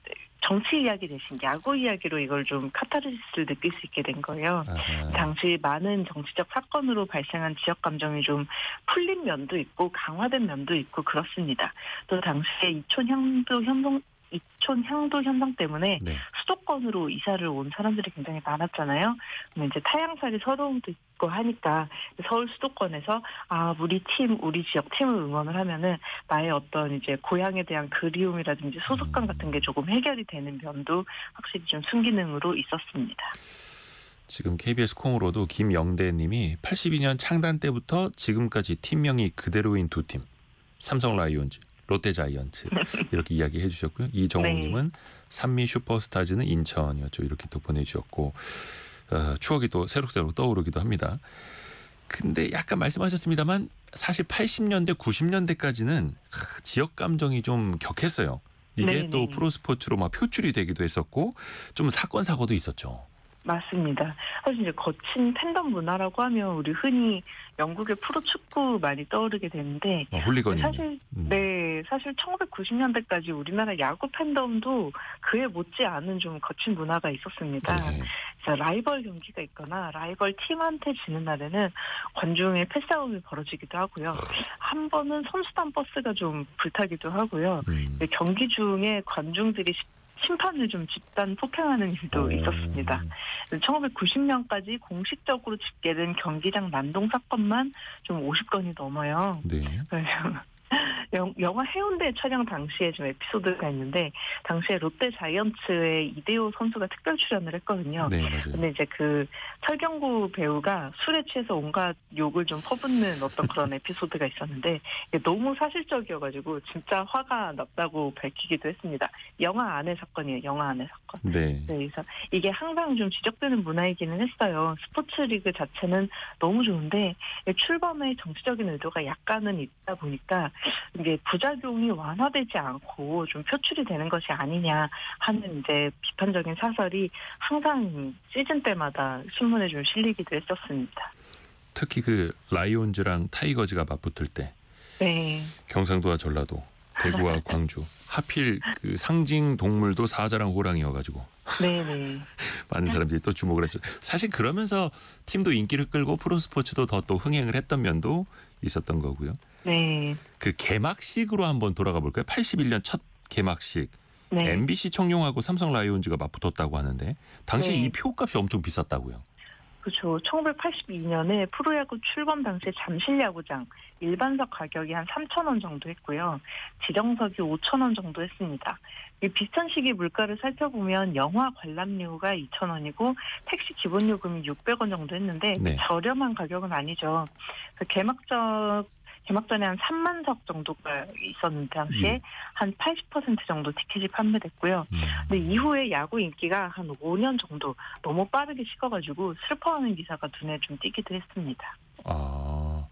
정치 이야기 대신 야구 이야기로 이걸 좀 카타르시스를 느낄 수 있게 된 거예요. 아하. 당시 많은 정치적 사건으로 발생한 지역 감정이 좀 풀린 면도 있고 강화된 면도 있고 그렇습니다. 또 당시에 이촌 향도 현상 때문에 네. 수도권으로 이사를 온 사람들이 굉장히 많았잖아요. 그럼 이제 타향살이 서러움도 있고 하니까 서울 수도권에서 우리 지역 팀을 응원을 하면은 나의 어떤 이제 고향에 대한 그리움이라든지 소속감 같은 게 조금 해결이 되는 면도 확실히 좀 순기능으로 있었습니다. 지금 KBS 콩으로도 김영대님이 82년 창단 때부터 지금까지 팀명이 그대로인 두 팀, 삼성 라이온즈, 롯데 자이언츠 이렇게 이야기해 주셨고요. 이정옥님은 산미 슈퍼스타즈는 인천이었죠. 이렇게 또 보내주셨고 추억이 또 새록새록 떠오르기도 합니다. 근데 약간 말씀하셨습니다만 사실 80년대 90년대까지는 지역 감정이 좀 격했어요. 이게 네네. 또 프로스포츠로 막 표출이 되기도 했었고 좀 사건 사고도 있었죠. 맞습니다. 사실 이제 거친 팬덤 문화라고 하면 우리 흔히 영국의 프로축구 많이 떠오르게 되는데 훌리건이 사실 사실 1990년대까지 우리나라 야구 팬덤도 그에 못지않은 좀 거친 문화가 있었습니다. 네. 그래서 라이벌 경기가 있거나 라이벌 팀한테 지는 날에는 관중의 패싸움이 벌어지기도 하고요. 한 번은 선수단 버스가 좀 불타기도 하고요. 경기 중에 관중들이 심판을 좀 집단 폭행하는 일도 있었습니다. 1990년까지 공식적으로 집계된 경기장 난동 사건만 좀 50건이 넘어요. 네. 그래서 영화 해운대 촬영 당시에 좀 에피소드가 있는데 당시에 롯데 자이언츠의 이대호 선수가 특별 출연을 했거든요. 네, 맞아요. 근데 이제 그 설경구 배우가 술에 취해서 온갖 욕을 좀 퍼붓는 어떤 그런 에피소드가 있었는데 이게 너무 사실적이어가지고 진짜 화가 났다고 밝히기도 했습니다. 영화 안의 사건이에요. 영화 안의 사건. 네. 그래서 이게 항상 좀 지적되는 문화이기는 했어요. 스포츠 리그 자체는 너무 좋은데 출범의 정치적인 의도가 약간은 있다 보니까 이게 부작용이 완화되지 않고 좀 표출이 되는 것이 아니냐 하는 이제 비판적인 사설이 항상 시즌 때마다 신문에 좀 실리기도 했었습니다. 특히 그 라이온즈랑 타이거즈가 맞붙을 때 네. 경상도와 전라도, 대구와 광주 하필 그 상징 동물도 사자랑 호랑이여가지고 네네. 많은 사람들이 또 주목을 했어요. 사실 그러면서 팀도 인기를 끌고 프로스포츠도 더 또 흥행을 했던 면도 있었던 거고요. 네. 그 개막식으로 한번 돌아가 볼까요? 81년 첫 개막식. 네. MBC 청룡하고 삼성 라이온즈가 맞붙었다고 하는데 당시에 네. 이 표값이 엄청 비쌌다고요. 그렇죠. 1982년에 프로야구 출범 당시에 잠실야구장 일반석 가격이 한 3,000원 정도 했고요. 지정석이 5,000원 정도 했습니다. 이 비슷한 시기 물가를 살펴보면 영화 관람료가 2,000원이고 택시 기본 요금이 600원 정도 했는데 네. 저렴한 가격은 아니죠. 그 개막전에 한 3만 석 정도가 있었는데 당시에 한 80% 정도 티켓이 판매됐고요. 근데 이후에 야구 인기가 한 5년 정도 너무 빠르게 식어가지고 슬퍼하는 기사가 눈에 좀 띄기도 했습니다. 아,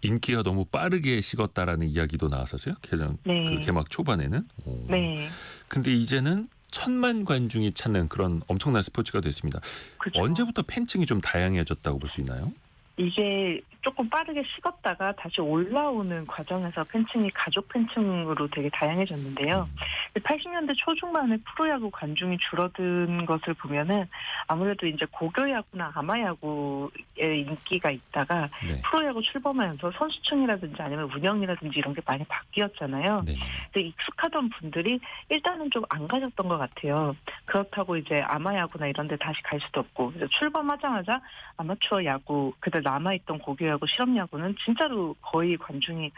인기가 너무 빠르게 식었다라는 이야기도 나왔었어요. 네. 그 개막 초반에는. 오. 네. 근데 이제는 1,000만 관중이 찾는 그런 엄청난 스포츠가 됐습니다. 그렇죠. 언제부터 팬층이 좀 다양해졌다고 볼 수 있나요? 이게 조금 빠르게 식었다가 다시 올라오는 과정에서 팬층이 가족 팬층으로 되게 다양해졌는데요. 80년대 초중반에 프로야구 관중이 줄어든 것을 보면은 아무래도 이제 고교야구나 아마야구의 인기가 있다가 네. 프로야구 출범하면서 선수층이라든지 아니면 운영이라든지 이런 게 많이 바뀌었잖아요. 네. 근데 익숙하던 분들이 일단은 좀 안 가셨던 것 같아요. 그렇다고 이제 아마야구나 이런 데 다시 갈 수도 없고 그래서 출범하자마자 아마추어 야구 그때 남아있던 고교야구 실업야구는 진짜로 거의 관중이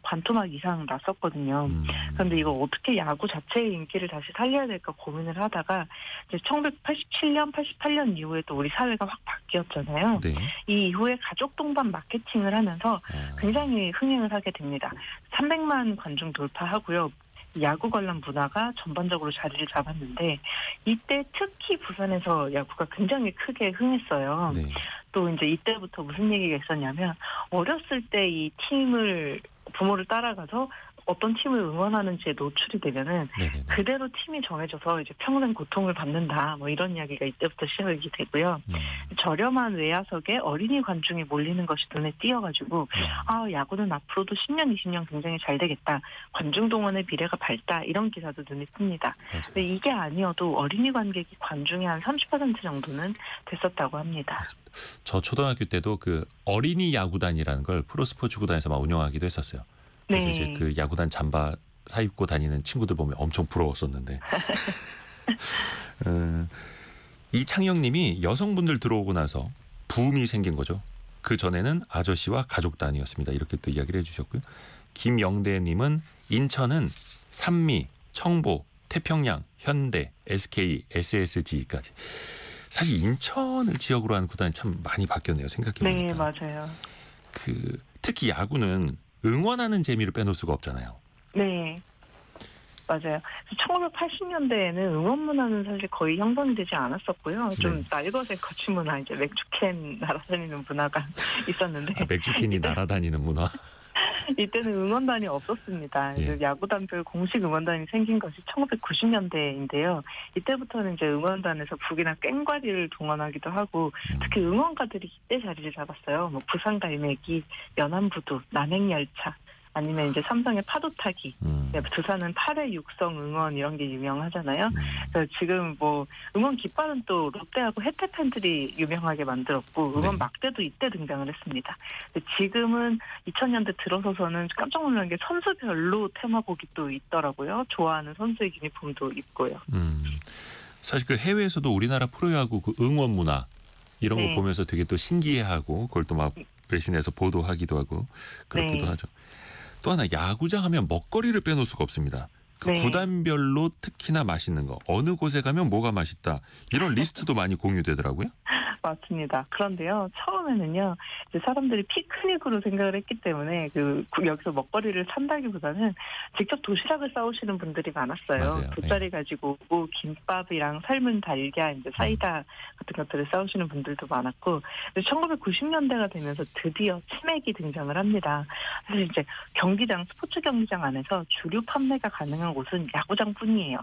반토막 이상 났었거든요. 그런데 이거 어떻게 야구 자체의 인기를 다시 살려야 될까 고민을 하다가 이제 1987년, 88년 이후에 또 우리 사회가 확 바뀌었잖아요. 네. 이 이후에 가족 동반 마케팅을 하면서 굉장히 흥행을 하게 됩니다. 300만 관중 돌파하고요. 야구 관람 문화가 전반적으로 자리를 잡았는데 이때 특히 부산에서 야구가 굉장히 크게 흥했어요. 네. 또 이제 이때부터 무슨 얘기가 있었냐면 어렸을 때 이 팀을 부모를 따라가서 어떤 팀을 응원하는지에 노출이 되면은 네네네. 그대로 팀이 정해져서 이제 평생 고통을 받는다 뭐 이런 이야기가 이때부터 시작이 되고요. 저렴한 외야석에 어린이 관중이 몰리는 것이 눈에 띄어가지고 아 야구는 앞으로도 10년 20년 굉장히 잘 되겠다. 관중 동원의 미래가 밝다 이런 기사도 눈에 띕니다. 근데 이게 아니어도 어린이 관객이 관중의 한 30% 정도는 됐었다고 합니다. 맞습니다. 저 초등학교 때도 그 어린이 야구단이라는 걸 프로스포츠 구단에서 막 운영하기도 했었어요. 그래서 네. 이제 그 야구단 잠바 사입고 다니는 친구들 보면 엄청 부러웠었는데. 이창영님이 여성분들 들어오고 나서 붐이 생긴 거죠. 그 전에는 아저씨와 가족단이었습니다. 이렇게 또 이야기를 해주셨고요. 김영대님은 인천은 산미, 청보, 태평양, 현대, SK, SSG까지. 사실 인천을 지역으로 하는 구단이 참 많이 바뀌었네요. 생각해보니까. 네, 맞아요. 그 특히 야구는 응원하는 재미를 빼놓을 수가 없잖아요. 네. 맞아요. 1980년대에는 응원 문화는 사실 거의 형성이 되지 않았었고요. 좀 날것의 거친 문화, 이제 맥주캔 날아다니는 문화가 있었는데. 맥주캔이 날아다니는 문화. 이때는 응원단이 없었습니다. 예. 야구단별 공식 응원단이 생긴 것이 1990년대인데요. 이때부터는 이제 응원단에서 북이나 꽹과리를 동원하기도 하고 특히 응원가들이 이때 자리를 잡았어요. 뭐 부산갈매기, 연안부두, 남행열차 아니면 이제 삼성의 파도타기, 두산은 8회 육성 응원 이런 게 유명하잖아요. 그래서 지금 뭐 응원 깃발은 또 롯데하고 혜태 팬들이 유명하게 만들었고 응원 네. 막대도 이때 등장을 했습니다. 지금은 2000년대 들어서서는 깜짝 놀란 게 선수별로 테마곡이 또 있더라고요. 좋아하는 선수의 유니폼도 있고요. 사실 그 해외에서도 우리나라 프로야구 그 응원 문화 이런 네. 거 보면서 되게 또 신기해하고 그걸 또 막 외신에서 보도하기도 하고 그렇기도 네. 하죠. 또 하나 야구장 하면 먹거리를 빼놓을 수가 없습니다. 그 네. 구단별로 특히나 맛있는 거 어느 곳에 가면 뭐가 맛있다 이런 리스트도 많이 공유되더라고요. 맞습니다. 그런데요, 처음에는요, 이제 사람들이 피크닉으로 생각을 했기 때문에 여기서 먹거리를 산다기보다는 직접 도시락을 싸오시는 분들이 많았어요. 맞아요. 돗자리 가지고 오고 김밥이랑 삶은 달걀, 이제 사이다 같은 것들을 싸오시는 분들도 많았고, 1990년대가 되면서 드디어 치맥이 등장을 합니다. 사실 이제 경기장, 스포츠 경기장 안에서 주류 판매가 가능한 곳은 야구장뿐이에요.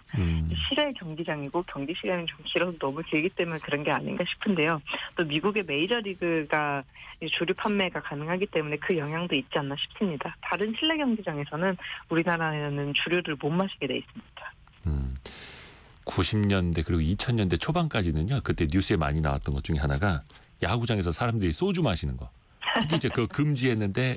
실외 경기장이고 경기 시간이 좀 길어서 너무 길기 때문에 그런 게 아닌가 싶은데요. 또 미국의 메이저리그가 주류 판매가 가능하기 때문에 그 영향도 있지 않나 싶습니다. 다른 실내 경기장에서는 우리나라에는 주류를 못 마시게 돼 있습니다. 90년대 그리고 2000년대 초반까지는요. 그때 뉴스에 많이 나왔던 것 중에 하나가 야구장에서 사람들이 소주 마시는 거. 특히 이제 그거 금지했는데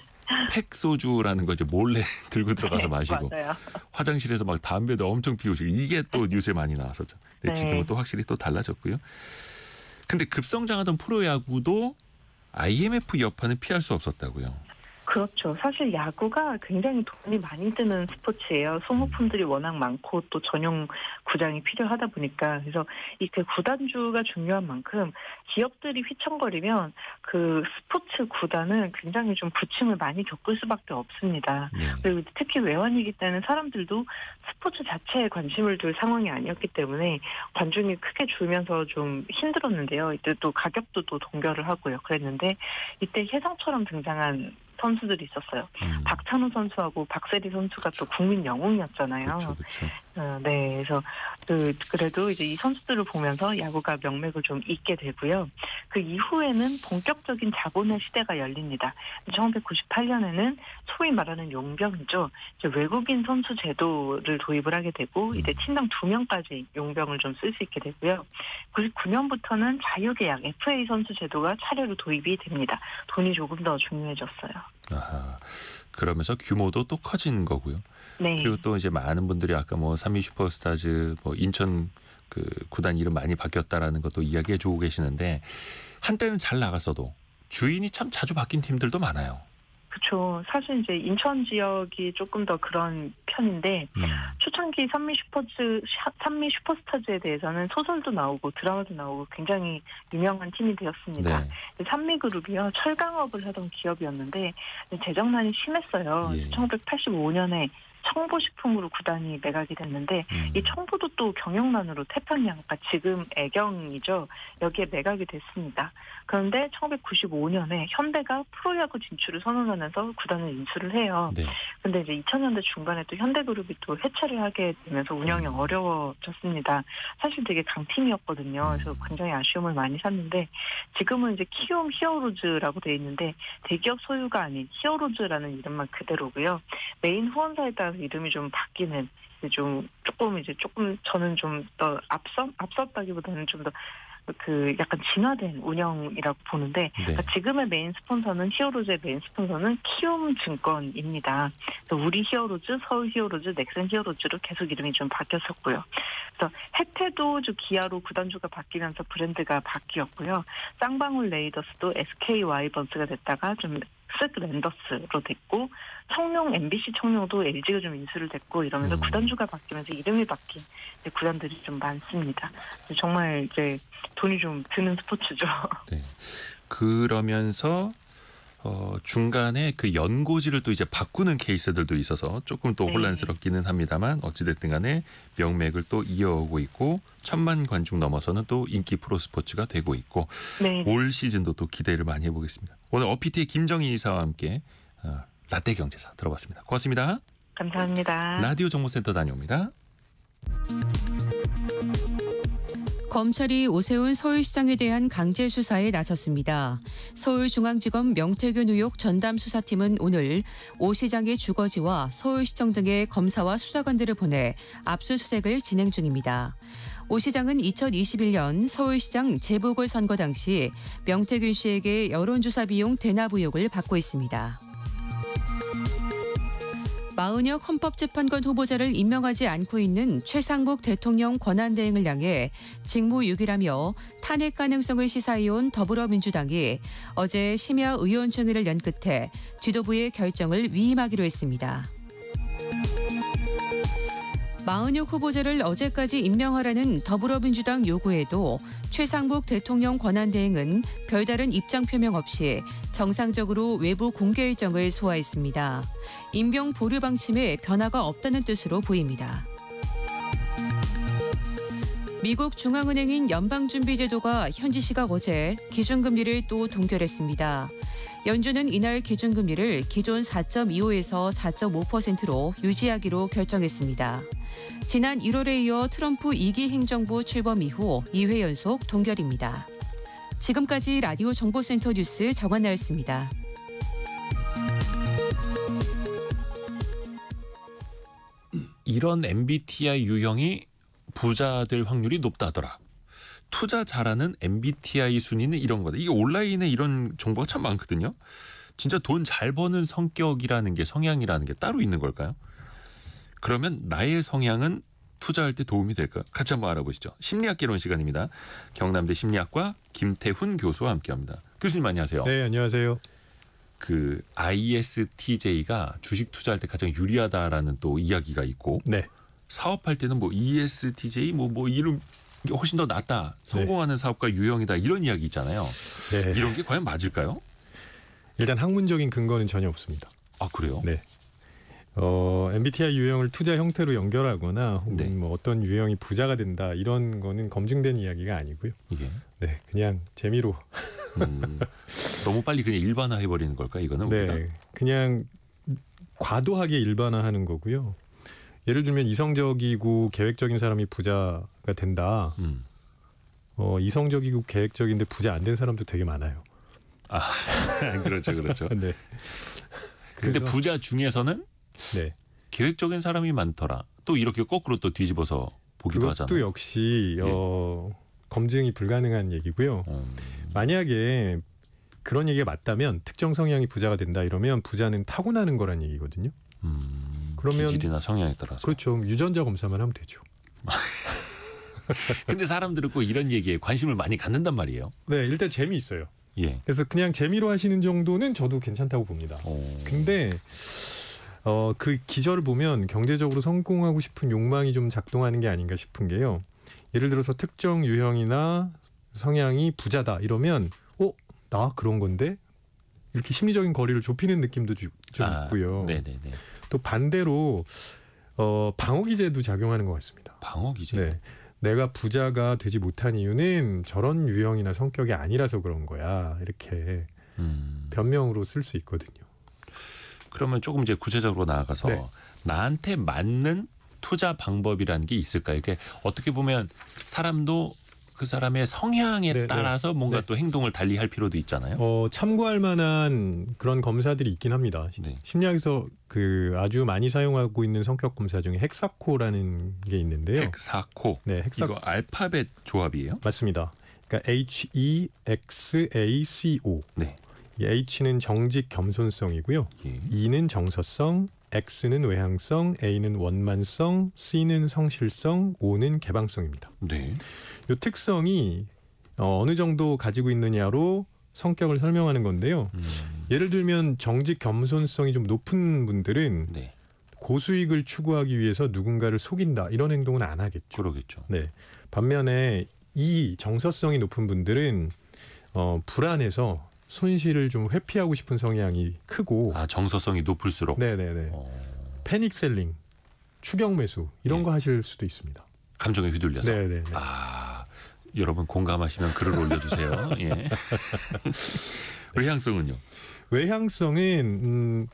팩 소주라는 거 이제 몰래 들고 들어가서 마시고 맞아요. 화장실에서 막 담배도 엄청 피우시고 이게 또 뉴스에 많이 나왔었죠. 근데 네. 지금은 또 확실히 또 달라졌고요. 근데 급성장하던 프로야구도 IMF 여파는 피할 수 없었다고요. 그렇죠. 사실 야구가 굉장히 돈이 많이 드는 스포츠예요. 소모품들이 워낙 많고 또 전용 구장이 필요하다 보니까 그래서 이 그 구단주가 중요한 만큼 기업들이 휘청거리면 그 스포츠 구단은 굉장히 좀 부침을 많이 겪을 수밖에 없습니다. 네. 그리고 특히 외환위기 때는 사람들도 스포츠 자체에 관심을 둘 상황이 아니었기 때문에 관중이 크게 줄면서 좀 힘들었는데요. 이때 또 가격도 또 동결을 하고요. 그랬는데 이때 혜성처럼 등장한 선수들이 있었어요. 박찬호 선수하고 박세리 선수가 또 국민 영웅이었잖아요. 그렇죠. 네, 그래서 그래도 이제 이 선수들을 보면서 야구가 명맥을 좀 잇게 되고요. 그 이후에는 본격적인 자본의 시대가 열립니다. 1998년에는 소위 말하는 용병이죠. 이제 외국인 선수 제도를 도입을 하게 되고 이제 팀당 2명까지 용병을 좀 쓸 수 있게 되고요. 99년부터는 자유계약 FA 선수 제도가 차례로 도입이 됩니다. 돈이 조금 더 중요해졌어요. 아하, 그러면서 규모도 또 커진 거고요. 네. 그리고 또 이제 많은 분들이 아까 뭐 삼위 슈퍼스타즈, 뭐 인천 그 구단 이름 많이 바뀌었다라는 것도 이야기해주고 계시는데 한때는 잘 나갔어도 주인이 참 자주 바뀐 팀들도 많아요. 그렇죠. 사실 이제 인천 지역이 조금 더 그런 편인데 초창기 산미 슈퍼스타즈에 대해서는 소설도 나오고 드라마도 나오고 굉장히 유명한 팀이 되었습니다. 네. 산미그룹이요. 철강업을 하던 기업이었는데 재정난이 심했어요. 예. 1985년에 청보식품으로 구단이 매각이 됐는데 이 청보도 또 경영난으로 태평양, 그러니까 지금 애경이죠. 여기에 매각이 됐습니다. 그런데 1995년에 현대가 프로야구 진출을 선언하면서 구단을 인수를 해요. 네. 근데 이제 2000년대 중반에 또 현대그룹이 또 해체를 하게 되면서 운영이 어려워졌습니다. 사실 되게 강팀이었거든요. 그래서 굉장히 아쉬움을 많이 샀는데 지금은 이제 키움 히어로즈라고 돼 있는데 대기업 소유가 아닌 히어로즈라는 이름만 그대로고요. 메인 후원사에 따라서 이름이 좀 바뀌는 조금 저는 좀 더 앞섰다기보다는 좀 더 그 약간 진화된 운영이라고 보는데 네. 그러니까 지금의 메인 스폰서는 히어로즈의 메인 스폰서는 키움증권입니다. 우리 히어로즈, 서울 히어로즈, 넥센 히어로즈로 계속 이름이 좀 바뀌었었고요. 그래서 해태도 기아로 구단주가 바뀌면서 브랜드가 바뀌었고요. 쌍방울 레이더스도 SK 와이번스가 됐다가 좀 쓱 랜더스로 됐고 청룡 MBC 청룡도 LG가 좀 인수를 됐고 이러면서 구단주가 바뀌면서 이름이 바뀐 구단들이 좀 많습니다. 정말 이제 돈이 좀 드는 스포츠죠. 네. 그러면서 중간에 그 연고지를 또 이제 바꾸는 케이스들도 있어서 조금 또 혼란스럽기는 합니다만 어찌됐든 간에 명맥을 또 이어오고 있고 1000만 관중 넘어서는 또 인기 프로스포츠가 되고 있고 올 시즌도 또 기대를 많이 해보겠습니다. 오늘 어피티의 김정희 이사와 함께 라떼 경제사 들어봤습니다. 고맙습니다. 감사합니다. 라디오 정보센터 다녀옵니다. 검찰이 오세훈 서울시장에 대한 강제 수사에 나섰습니다. 서울중앙지검 명태균 의혹 전담 수사팀은 오늘 오 시장의 주거지와 서울시청 등의 검사와 수사관들을 보내 압수수색을 진행 중입니다. 오 시장은 2021년 서울시장 재보궐선거 당시 명태균 씨에게 여론조사 비용 대납 의혹을 받고 있습니다. 마은혁 헌법재판관 후보자를 임명하지 않고 있는 최상목 대통령 권한대행을 향해 직무유기라며 탄핵 가능성을 시사해온 더불어민주당이 어제 심야 의원총회를 연 끝에 지도부의 결정을 위임하기로 했습니다. 마은혁 후보자를 어제까지 임명하라는 더불어민주당 요구에도 최상목 대통령 권한대행은 별다른 입장 표명 없이 정상적으로 외부 공개 일정을 소화했습니다. 임명 보류 방침에 변화가 없다는 뜻으로 보입니다. 미국 중앙은행인 연방준비제도가 현지 시각 어제 기준금리를 또 동결했습니다. 연준은 이날 기준금리를 기존 4.25에서 4.5%로 유지하기로 결정했습니다. 지난 1월에 이어 트럼프 2기 행정부 출범 이후 2회 연속 동결입니다. 지금까지 라디오 정보센터 뉴스 정한나였습니다. 이런 MBTI 유형이 부자될 확률이 높다더라. 투자 잘하는 MBTI 순위는 이런 거다. 이게 온라인에 이런 정보가 참 많거든요. 진짜 돈 잘 버는 성격이라는 게 성향이라는 게 따로 있는 걸까요? 그러면 나의 성향은 투자할 때 도움이 될까요? 같이 한번 알아보시죠. 심리학개론 시간입니다. 경남대 심리학과 김태훈 교수와 함께합니다. 교수님 안녕하세요. 네, 안녕하세요. 그 ISTJ가 주식 투자할 때 가장 유리하다라는 또 이야기가 있고, 네. 사업할 때는 뭐 ESTJ 뭐 이런 게 훨씬 더 낫다. 성공하는 사업가 유형이다. 이런 이야기 있잖아요. 네. 이런 게 과연 맞을까요? 일단 학문적인 근거는 전혀 없습니다. 아 그래요? 네. MBTI 유형을 투자 형태로 연결하거나 혹은 네. 뭐 어떤 유형이 부자가 된다 이런 거는 검증된 이야기가 아니고요. 이게 네, 그냥 재미로. 너무 빨리 그냥 일반화해 버리는 걸까 이거는? 네, 우리가? 그냥 과도하게 일반화하는 거고요. 예를 들면 이성적이고 계획적인 사람이 부자가 된다. 이성적이고 계획적인데 부자 안 된 사람도 되게 많아요. 아 그렇죠, 그렇죠. 네. 근데 그래서- 부자 중에서는 네. 계획적인 사람이 많더라. 또 이렇게 거꾸로 또 뒤집어서 보기도 그것도 하잖아요. 역시 예. 검증이 불가능한 얘기고요. 만약에 그런 얘기가 맞다면 특정 성향이 부자가 된다 이러면 부자는 타고나는 거란 얘기거든요. 그러면 기질이나 성향에 따라서. 그렇죠. 유전자 검사만 하면 되죠. 근데 사람들은 꼭 이런 얘기에 관심을 많이 갖는단 말이에요. 네, 일단 재미있어요. 예. 그래서 그냥 재미로 하시는 정도는 저도 괜찮다고 봅니다. 근데 그 기저를 보면 경제적으로 성공하고 싶은 욕망이 좀 작동하는 게 아닌가 싶은 게요. 예를 들어서 특정 유형이나 성향이 부자다 이러면 나 그런 건데 이렇게 심리적인 거리를 좁히는 느낌도 좀 있고요. 네네네. 또 반대로 방어 기제도 작용하는 것 같습니다. 방어 기제. 네. 내가 부자가 되지 못한 이유는 저런 유형이나 성격이 아니라서 그런 거야. 이렇게 변명으로 쓸 수 있거든요. 그러면 조금 이제 구체적으로 나아가서 네. 나한테 맞는 투자 방법이라는 게 있을까요? 이게 어떻게 보면 사람도 그 사람의 성향에 네, 따라서 뭔가 네. 또 행동을 달리할 필요도 있잖아요. 참고할 만한 그런 검사들이 있긴 합니다. 네. 심리학에서 그 아주 많이 사용하고 있는 성격 검사 중에 헥사코라는 게 있는데요. 헥사코. 네, 헥사코 이거 알파벳 조합이에요? 맞습니다. 그러니까 HEXACO. 네. 이 H는 정직 겸손성이고요. 예. E는 정서성, X는 외향성, A는 원만성, C는 성실성, O는 개방성입니다. 네. 이 특성이 어느 정도 가지고 있느냐로 성격을 설명하는 건데요. 예를 들면 정직 겸손성이 좀 높은 분들은 네. 고수익을 추구하기 위해서 누군가를 속인다 이런 행동은 안 하겠죠. 그러겠죠. 네. 반면에 이 정서성이 높은 분들은 불안해서 손실을 좀 회피하고 싶은 성향이 크고 아 정서성이 높을수록. 네네네. 패닉 셀링, 추격 매수 이런 네. 거 하실 수도 있습니다. 감정에 휘둘려서. 네네. 아 여러분 공감하시면 글을 올려주세요. 예. 외향성은요? 외향성은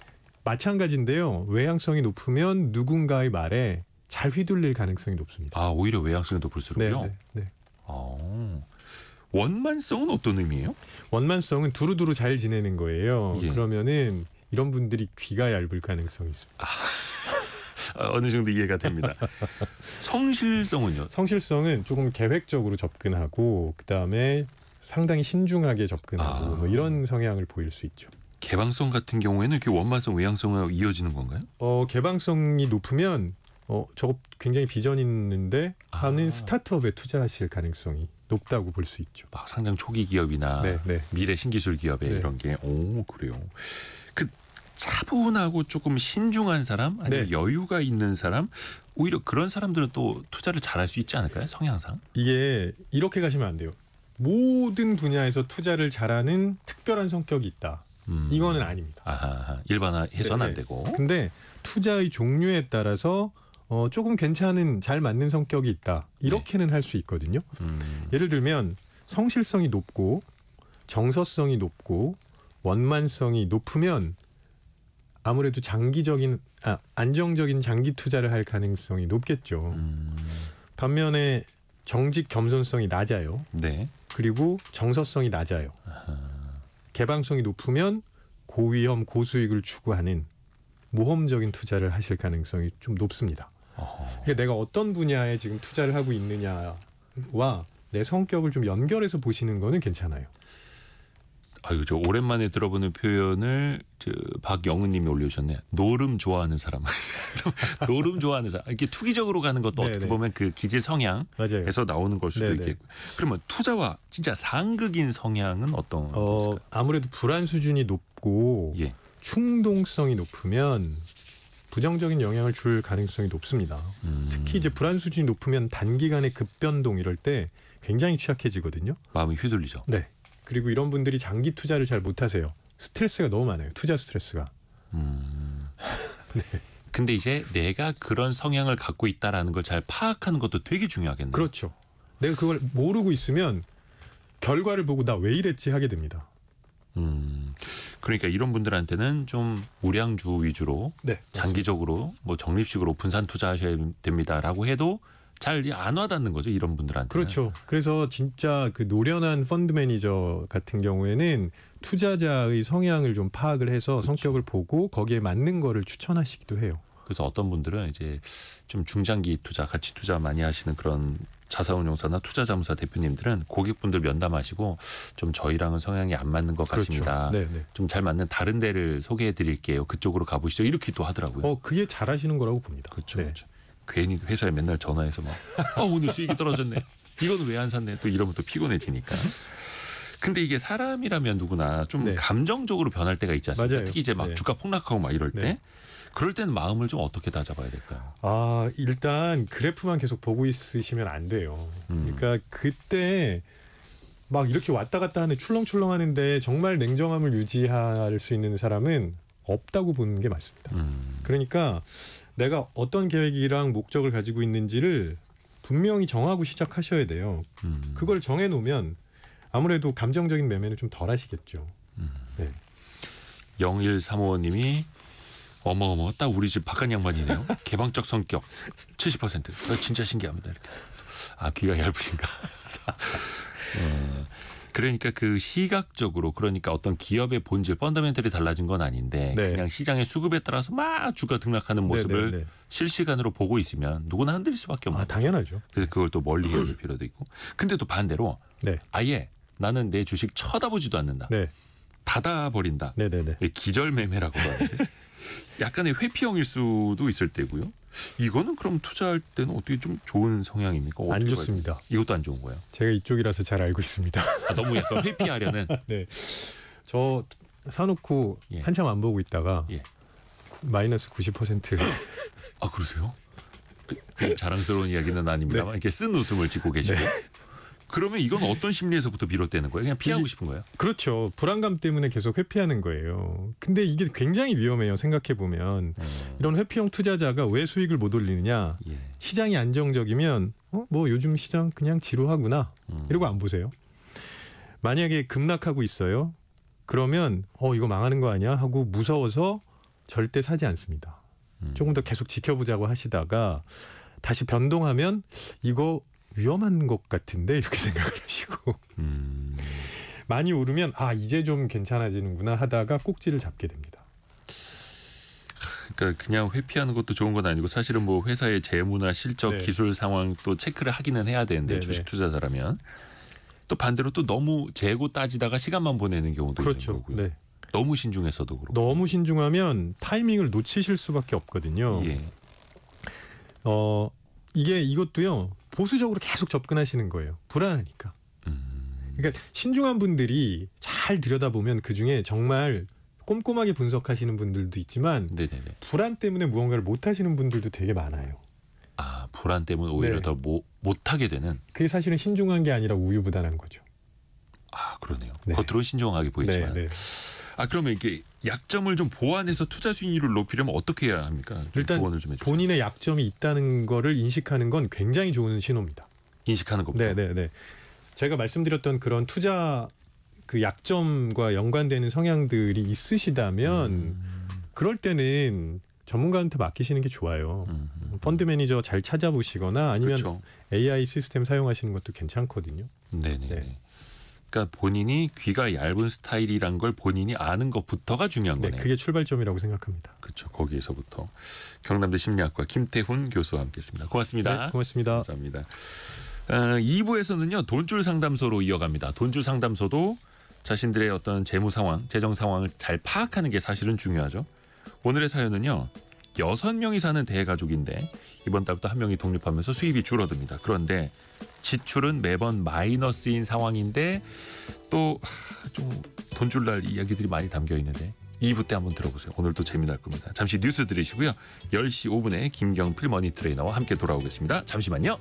마찬가지인데요. 외향성이 높으면 누군가의 말에 잘 휘둘릴 가능성이 높습니다. 아, 오히려 외향성이 높을수록요? 네. 원만성은 어떤 의미예요? 원만성은 두루두루 잘 지내는 거예요. 예. 그러면은 이런 분들이 귀가 얇을 가능성이 있습니다. 어느 정도 이해가 됩니다. 성실성은요? 성실성은 조금 계획적으로 접근하고 그다음에 상당히 신중하게 접근하고 뭐 이런 성향을 보일 수 있죠. 개방성 같은 경우에는 이렇게 원만성, 외향성하고 이어지는 건가요? 개방성이 높으면 저거 굉장히 비전 있는데 하는 스타트업에 투자하실 가능성이 높다고 볼 수 있죠. 막 상장 초기 기업이나 미래 신기술 기업에 이런 게 그래요. 그 차분하고 조금 신중한 사람 아니면 여유가 있는 사람 오히려 그런 사람들은 또 투자를 잘할 수 있지 않을까요? 성향상? 이게 이렇게 가시면 안 돼요. 모든 분야에서 투자를 잘하는 특별한 성격이 있다. 이거는 아닙니다. 일반화해서는 안 되고. 근데 투자의 종류에 따라서 조금 괜찮은 잘 맞는 성격이 있다. 이렇게는 할 수 있거든요. 예를 들면 성실성이 높고 정서성이 높고 원만성이 높으면 아무래도 안정적인 장기 투자를 할 가능성이 높겠죠. 반면에 정직 겸손성이 낮아요. 네. 그리고 정서성이 낮아요. 개방성이 높으면 고위험 고수익을 추구하는 모험적인 투자를 하실 가능성이 좀 높습니다. 그러니까 내가 어떤 분야에 지금 투자를 하고 있느냐와 내 성격을 좀 연결해서 보시는 거는 괜찮아요. 아유, 저 오랜만에 들어보는 표현을 박영은님이 올려주셨네. 노름 좋아하는 사람. 노름 좋아하는 사람. 이렇게 투기적으로 가는 것도 어떻게 보면 그 기질 성향에서 나오는 걸 수도 있겠고. 그러면 투자와 진짜 상극인 성향은 어떤 것일까요? 아무래도 불안 수준이 높고 충동성이 높으면 부정적인 영향을 줄 가능성이 높습니다. 특히 이제 불안 수준이 높으면 단기간에 급변동 이럴 때 굉장히 취약해지거든요. 마음이 휘둘리죠. 네. 그리고 이런 분들이 장기 투자를 잘 못하세요. 스트레스가 너무 많아요. 투자 스트레스가. 근데 이제 내가 그런 성향을 갖고 있다라는 걸 잘 파악하는 것도 되게 중요하겠네요. 그렇죠. 내가 그걸 모르고 있으면 결과를 보고 나 왜 이랬지 하게 됩니다. 그러니까 이런 분들한테는 좀 우량주 위주로 장기적으로 뭐 적립식으로 분산 투자하셔야 됩니다라고 해도 잘 안 와닿는 거죠, 이런 분들한테. 그렇죠. 그래서 진짜 그 노련한 펀드 매니저 같은 경우에는 투자자의 성향을 좀 파악을 해서 성격을 보고 거기에 맞는 거를 추천하시기도 해요. 그래서 어떤 분들은 이제 좀 중장기 투자, 가치 투자 많이 하시는 그런 자산운용사나 투자자문사 대표님들은 고객분들 면담하시고 좀 저희랑은 성향이 안 맞는 것 같습니다. 좀 잘 맞는 다른 데를 소개해 드릴게요. 그쪽으로 가보시죠. 이렇게 또 하더라고요. 그게 잘하시는 거라고 봅니다. 그렇죠. 괜히 회사에 맨날 전화해서 막 오늘 수익이 떨어졌네. 이거는 왜 안 샀네. 또 이러면 또 피곤해지니까. 근데 이게 사람이라면 누구나 좀 감정적으로 변할 때가 있지 않습니까? 맞아요. 특히 이제 막 주가 폭락하고 막 이럴 때. 그럴 때는 마음을 좀 어떻게 다잡아야 될까요? 일단 그래프만 계속 보고 있으시면 안 돼요. 그러니까 그때 막 이렇게 왔다 갔다 하는 출렁출렁 하는데 정말 냉정함을 유지할 수 있는 사람은 없다고 보는 게 맞습니다. 그러니까 내가 어떤 계획이랑 목적을 가지고 있는지를 분명히 정하고 시작하셔야 돼요. 그걸 정해놓으면 아무래도 감정적인 매매는 좀 덜 하시겠죠. 0135님이 어머 딱 우리 집 바깥 양반이네요. 개방적 성격 70%. 진짜 신기합니다. 이렇게. 귀가 얇으신가. 그러니까 그 시각적으로 그러니까 어떤 기업의 본질 펀더멘털이 달라진 건 아닌데 그냥 시장의 수급에 따라서 막 주가 등락하는 모습을 실시간으로 보고 있으면 누구나 흔들릴 수밖에 없는 거죠. 당연하죠. 그래서 그걸 또 멀리 해볼 필요도 있고. 근데 또 반대로 아예 나는 내 주식 쳐다보지도 않는다. 닫아버린다. 기절매매라고 하는데 약간의 회피형일 수도 있을 때고요. 이거는 그럼 투자할 때는 어떻게 좀 좋은 성향입니까? 안 좋습니다. 이것도 안 좋은 거예요? 제가 이쪽이라서 잘 알고 있습니다. 너무 약간 회피하려는? 저 사놓고 한참 안 보고 있다가 마이너스 90%. 그러세요? 자랑스러운 이야기는 아닙니다만 이렇게 쓴 웃음을 짓고 계시고. 그러면 이건 어떤 심리에서부터 비롯되는 거예요? 그냥 피하고 싶은 거예요? 그렇죠. 불안감 때문에 계속 회피하는 거예요. 근데 이게 굉장히 위험해요. 생각해보면. 이런 회피형 투자자가 왜 수익을 못 올리느냐. 시장이 안정적이면 뭐 요즘 시장 그냥 지루하구나. 이러고 안 보세요. 만약에 급락하고 있어요. 그러면 이거 망하는 거 아니야? 하고 무서워서 절대 사지 않습니다. 조금 더 계속 지켜보자고 하시다가 다시 변동하면 이거 위험한 것 같은데 이렇게 생각을 하시고 많이 오르면 이제 좀 괜찮아지는구나 하다가 꼭지를 잡게 됩니다. 그러니까 그냥 회피하는 것도 좋은 건 아니고 사실은 뭐 회사의 재무나 실적, 네. 기술 상황 또 체크를 하기는 해야 되는데 네, 주식 네. 투자자라면 또 반대로 또 너무 재고 따지다가 시간만 보내는 경우도 그렇죠. 있는 거고요. 네. 너무 신중해서도 그렇고. 너무 신중하면 타이밍을 놓치실 수밖에 없거든요. 예. 이것도요. 보수적으로 계속 접근하시는 거예요. 불안하니까. 그러니까 신중한 분들이 잘 들여다보면 그중에 정말 꼼꼼하게 분석하시는 분들도 있지만 네네네. 불안 때문에 무언가를 못하시는 분들도 되게 많아요. 불안 때문에 오히려 네. 더 못하게 되는. 그게 사실은 신중한 게 아니라 우유부단한 거죠. 그러네요. 네. 겉으로 신중하게 보이지만. 네. 그러면 이게 약점을 좀 보완해서 투자 수익률을 높이려면 어떻게 해야 합니까? 좀 일단 조언을 좀 해주세요. 본인의 약점이 있다는 거를 인식하는 건 굉장히 좋은 신호입니다. 인식하는 것부터. 네. 제가 말씀드렸던 그런 투자 그 약점과 연관되는 성향들이 있으시다면 그럴 때는 전문가한테 맡기시는 게 좋아요. 펀드 매니저 잘 찾아보시거나 아니면 그렇죠. AI 시스템 사용하시는 것도 괜찮거든요. 네네. 네. 그러니까 본인이 귀가 얇은 스타일이란 걸 본인이 아는 것부터가 중요한 네, 거네요. 그게 출발점이라고 생각합니다. 그렇죠. 거기에서부터 경남대 심리학과 김태훈 교수와 함께했습니다. 고맙습니다. 네, 고맙습니다. 감사합니다. 2부에서는요. 돈줄 상담소로 이어갑니다. 돈줄 상담소도 자신들의 어떤 재무 상황, 재정 상황을 잘 파악하는 게 사실은 중요하죠. 오늘의 사연은요. 6명이 사는 대가족인데 이번 달부터 1명이 독립하면서 수입이 줄어듭니다. 그런데 지출은 매번 마이너스인 상황인데 또 좀 돈줄 날 이야기들이 많이 담겨 있는데 2부 때 한번 들어보세요. 오늘도 재미날 겁니다. 잠시 뉴스 들으시고요. 10시 5분에 김경필 머니트레이너와 함께 돌아오겠습니다. 잠시만요.